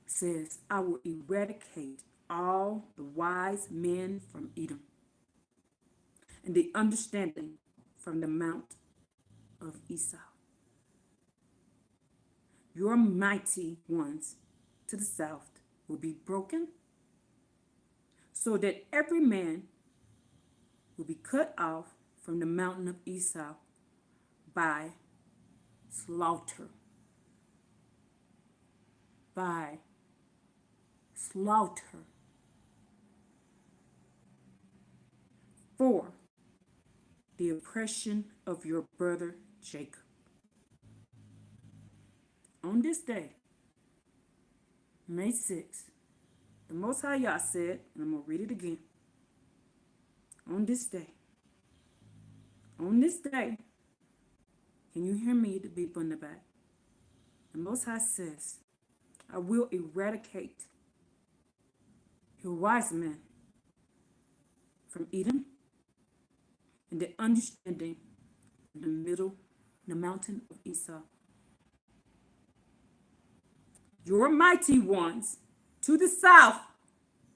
says, I will eradicate all the wise men from Edom, and the understanding from the mount of Esau. Your mighty ones to the south will be broken, so that every man will be cut off from the mountain of Esau by slaughter. By slaughter. 4. The oppression of your brother Jacob. On this day, May 6th, the Most High Yah said, and I'm going to read it again. On this day, can you hear me, the beep on the back? The Most High says, I will eradicate your wise men from Edom and the understanding in the middle, the mountain of Esau. Your mighty ones to the south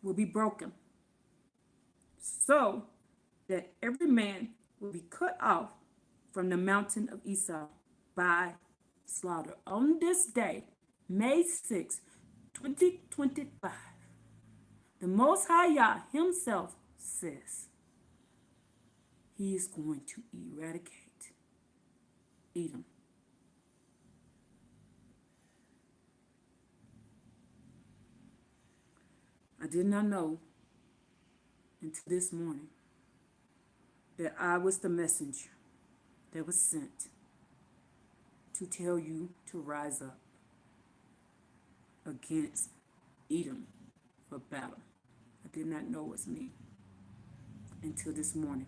will be broken, so that every man will be cut off from the mountain of Esau by slaughter. On this day, May 6, 2025, the Most High Yah himself says he is going to eradicate Edom. I did not know until this morning that I was the messenger that was sent to tell you to rise up against Edom for battle. I did not know it was me until this morning.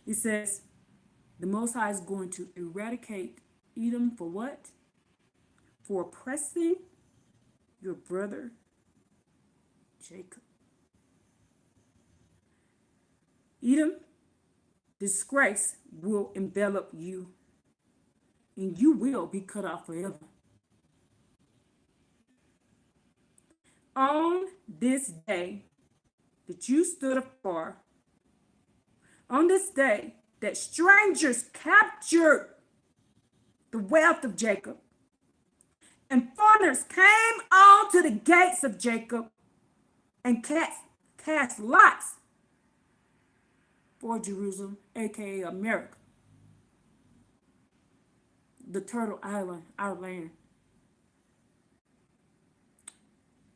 He says the Most High is going to eradicate Edom for what? For oppressing your brother Jacob. Edom, disgrace will envelop you, and you will be cut off forever. On this day that you stood afar, on this day that strangers captured the wealth of Jacob, and foreigners came on to the gates of Jacob and cast lots for Jerusalem, aka America, the Turtle Island, our land.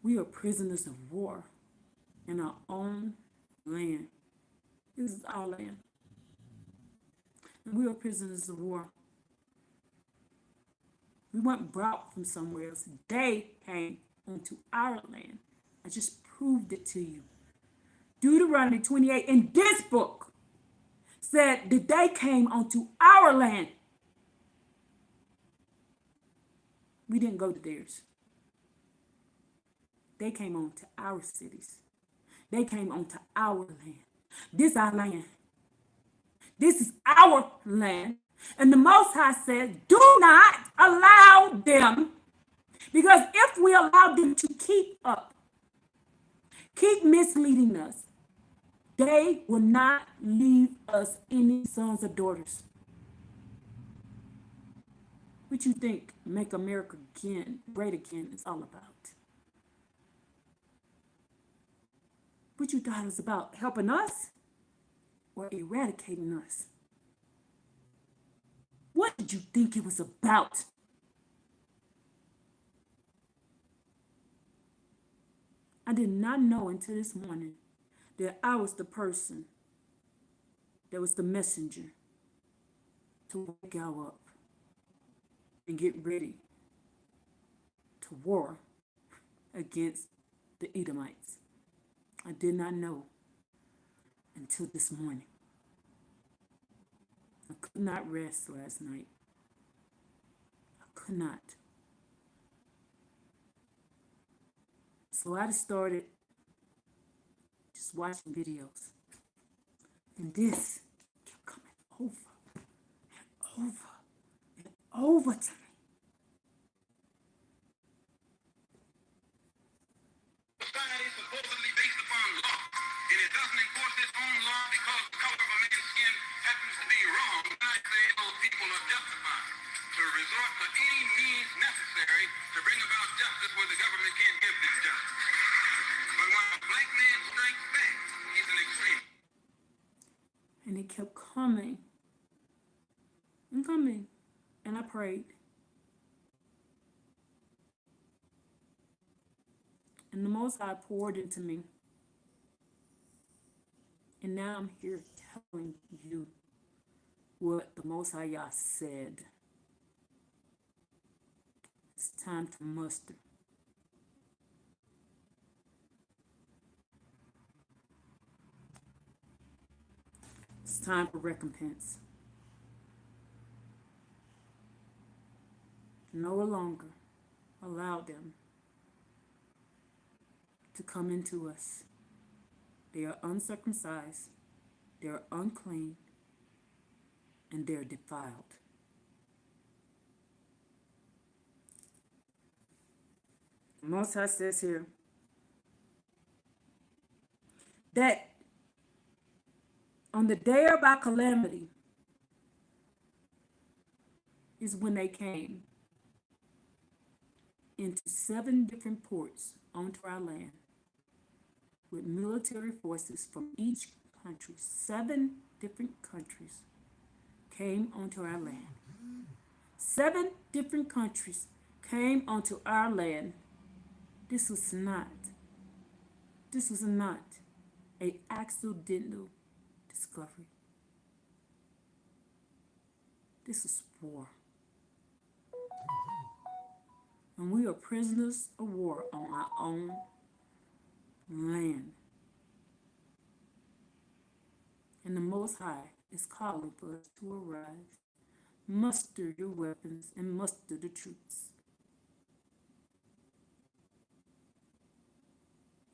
We are prisoners of war in our own land. This is our land. And we are prisoners of war. We weren't brought from somewhere else. They came onto our land. I just proved it to you. Deuteronomy 28 in this book said that they came onto our land. We didn't go to theirs. They came onto our cities. They came onto our land. This is our land. This is our land. And the Most High said, do not allow them, because if we allow them to keep misleading us, they will not leave us any sons or daughters. What you think Make America Great Again is all about? What you thought it was about? Helping us or eradicating us? What did you think it was about? I did not know until this morning that I was the person that was the messenger to wake y'all up and get ready to war against the Edomites. I did not know until this morning. I could not rest last night. I could not. So I started just watching videos. And this kept coming over and over and over to me. Society is supposedly based upon law, and it doesn't enforce its own law because the color of a man's skin happens to be wrong. I say those people are justified to resort to any means necessary to bring about justice where the government can't give them justice. But when a black man strikes back, he's an extremist. And it kept coming and coming. And I prayed. And the Most High poured into me. And now I'm here telling you what the Most High Yah said. It's time to muster. It's time for recompense. No longer allow them to come into us. They are uncircumcised, they are unclean, and they're defiled. The Most High says here that on the day of our calamity is when they came into 7 different ports onto our land with military forces from each country. 7 different countries came onto our land. 7 different countries came onto our land. This was not a accidental discovery. This is war. And we are prisoners of war on our own land. And the Most High is calling for us to arise, muster your weapons, and muster the troops.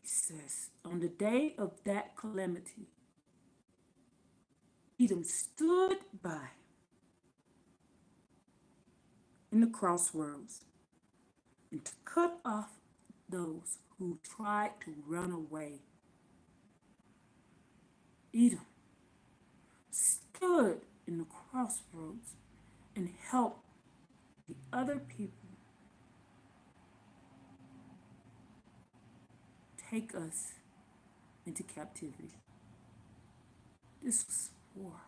He says, on the day of that calamity, Edom stood by in the crossroads and to cut off those who tried to run away. Edom stood in the crossroads and helped the other people take us into captivity. This was war.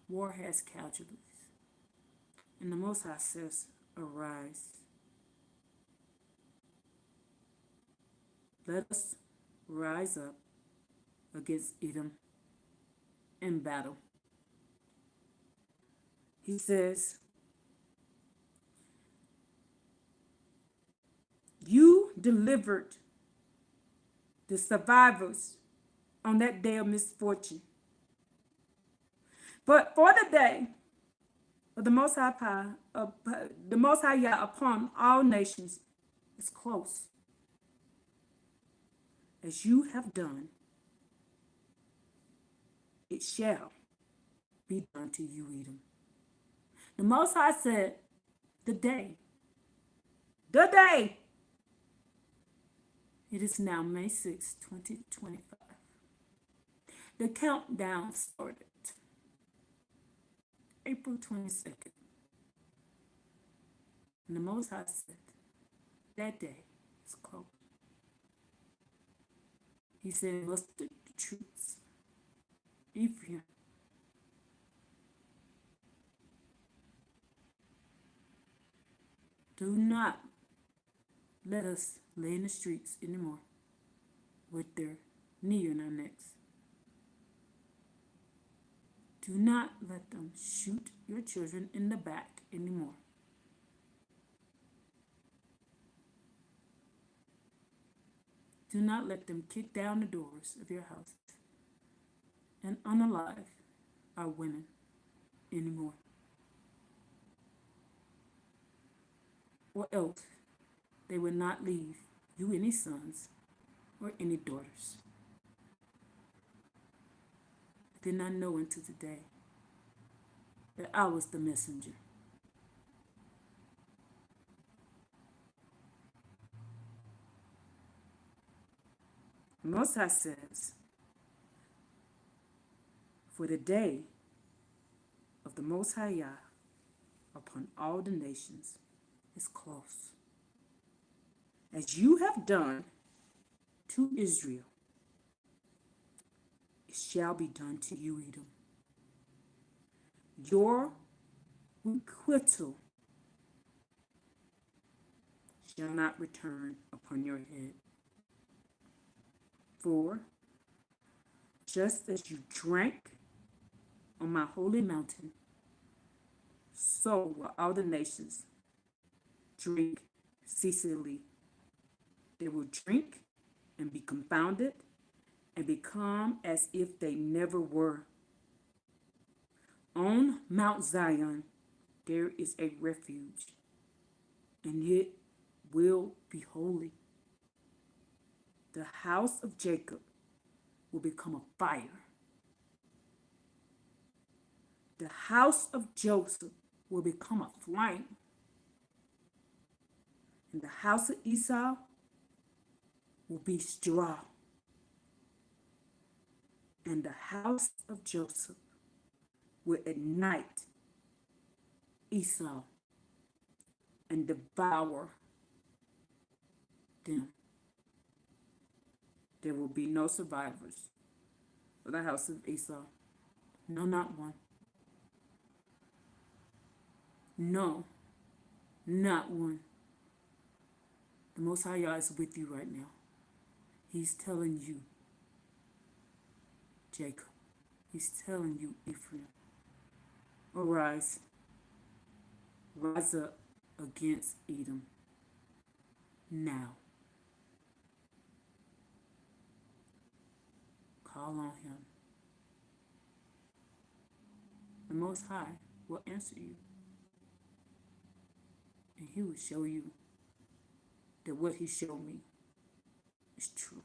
War has casualties. And the Most High says, arise. Let us rise up against Edom in battle. He says, you delivered the survivors on that day of misfortune. But for the day of the Most High Yah upon all nations is close. As you have done, it shall be done to you, Edom. The Most High said, the day. It is now May 6, 2025. The countdown started April 22nd. And the Most High said, that day is close. He said, muster the troops. Ephraim, do not let us lay in the streets anymore with their knee in our necks. Do not let them shoot your children in the back anymore. Do not let them kick down the doors of your houses and unalive our women anymore. Or else they will not leave you any sons or any daughters. I did not know until today that I was the messenger. Most High says, for the day of the Most High Yah upon all the nations is close. As you have done to Israel, it shall be done to you, Edom. Your requital shall not return upon your head. For just as you drank on my holy mountain, so will all the nations drink ceaselessly. They will drink and be confounded and become as if they never were. On Mount Zion there is a refuge, and it will be holy. The house of Jacob will become a fire. The house of Joseph will become a flame. And the house of Esau will be straw. And the house of Joseph will ignite Esau and devour them. There will be no survivors for the house of Esau. No, not one. No, not one. The Most High Yah is with you right now. He's telling you, Jacob. He's telling you, Ephraim. Arise. Rise up against Edom. Now. Call on him. The Most High will answer you. And he will show you that what he showed me is true.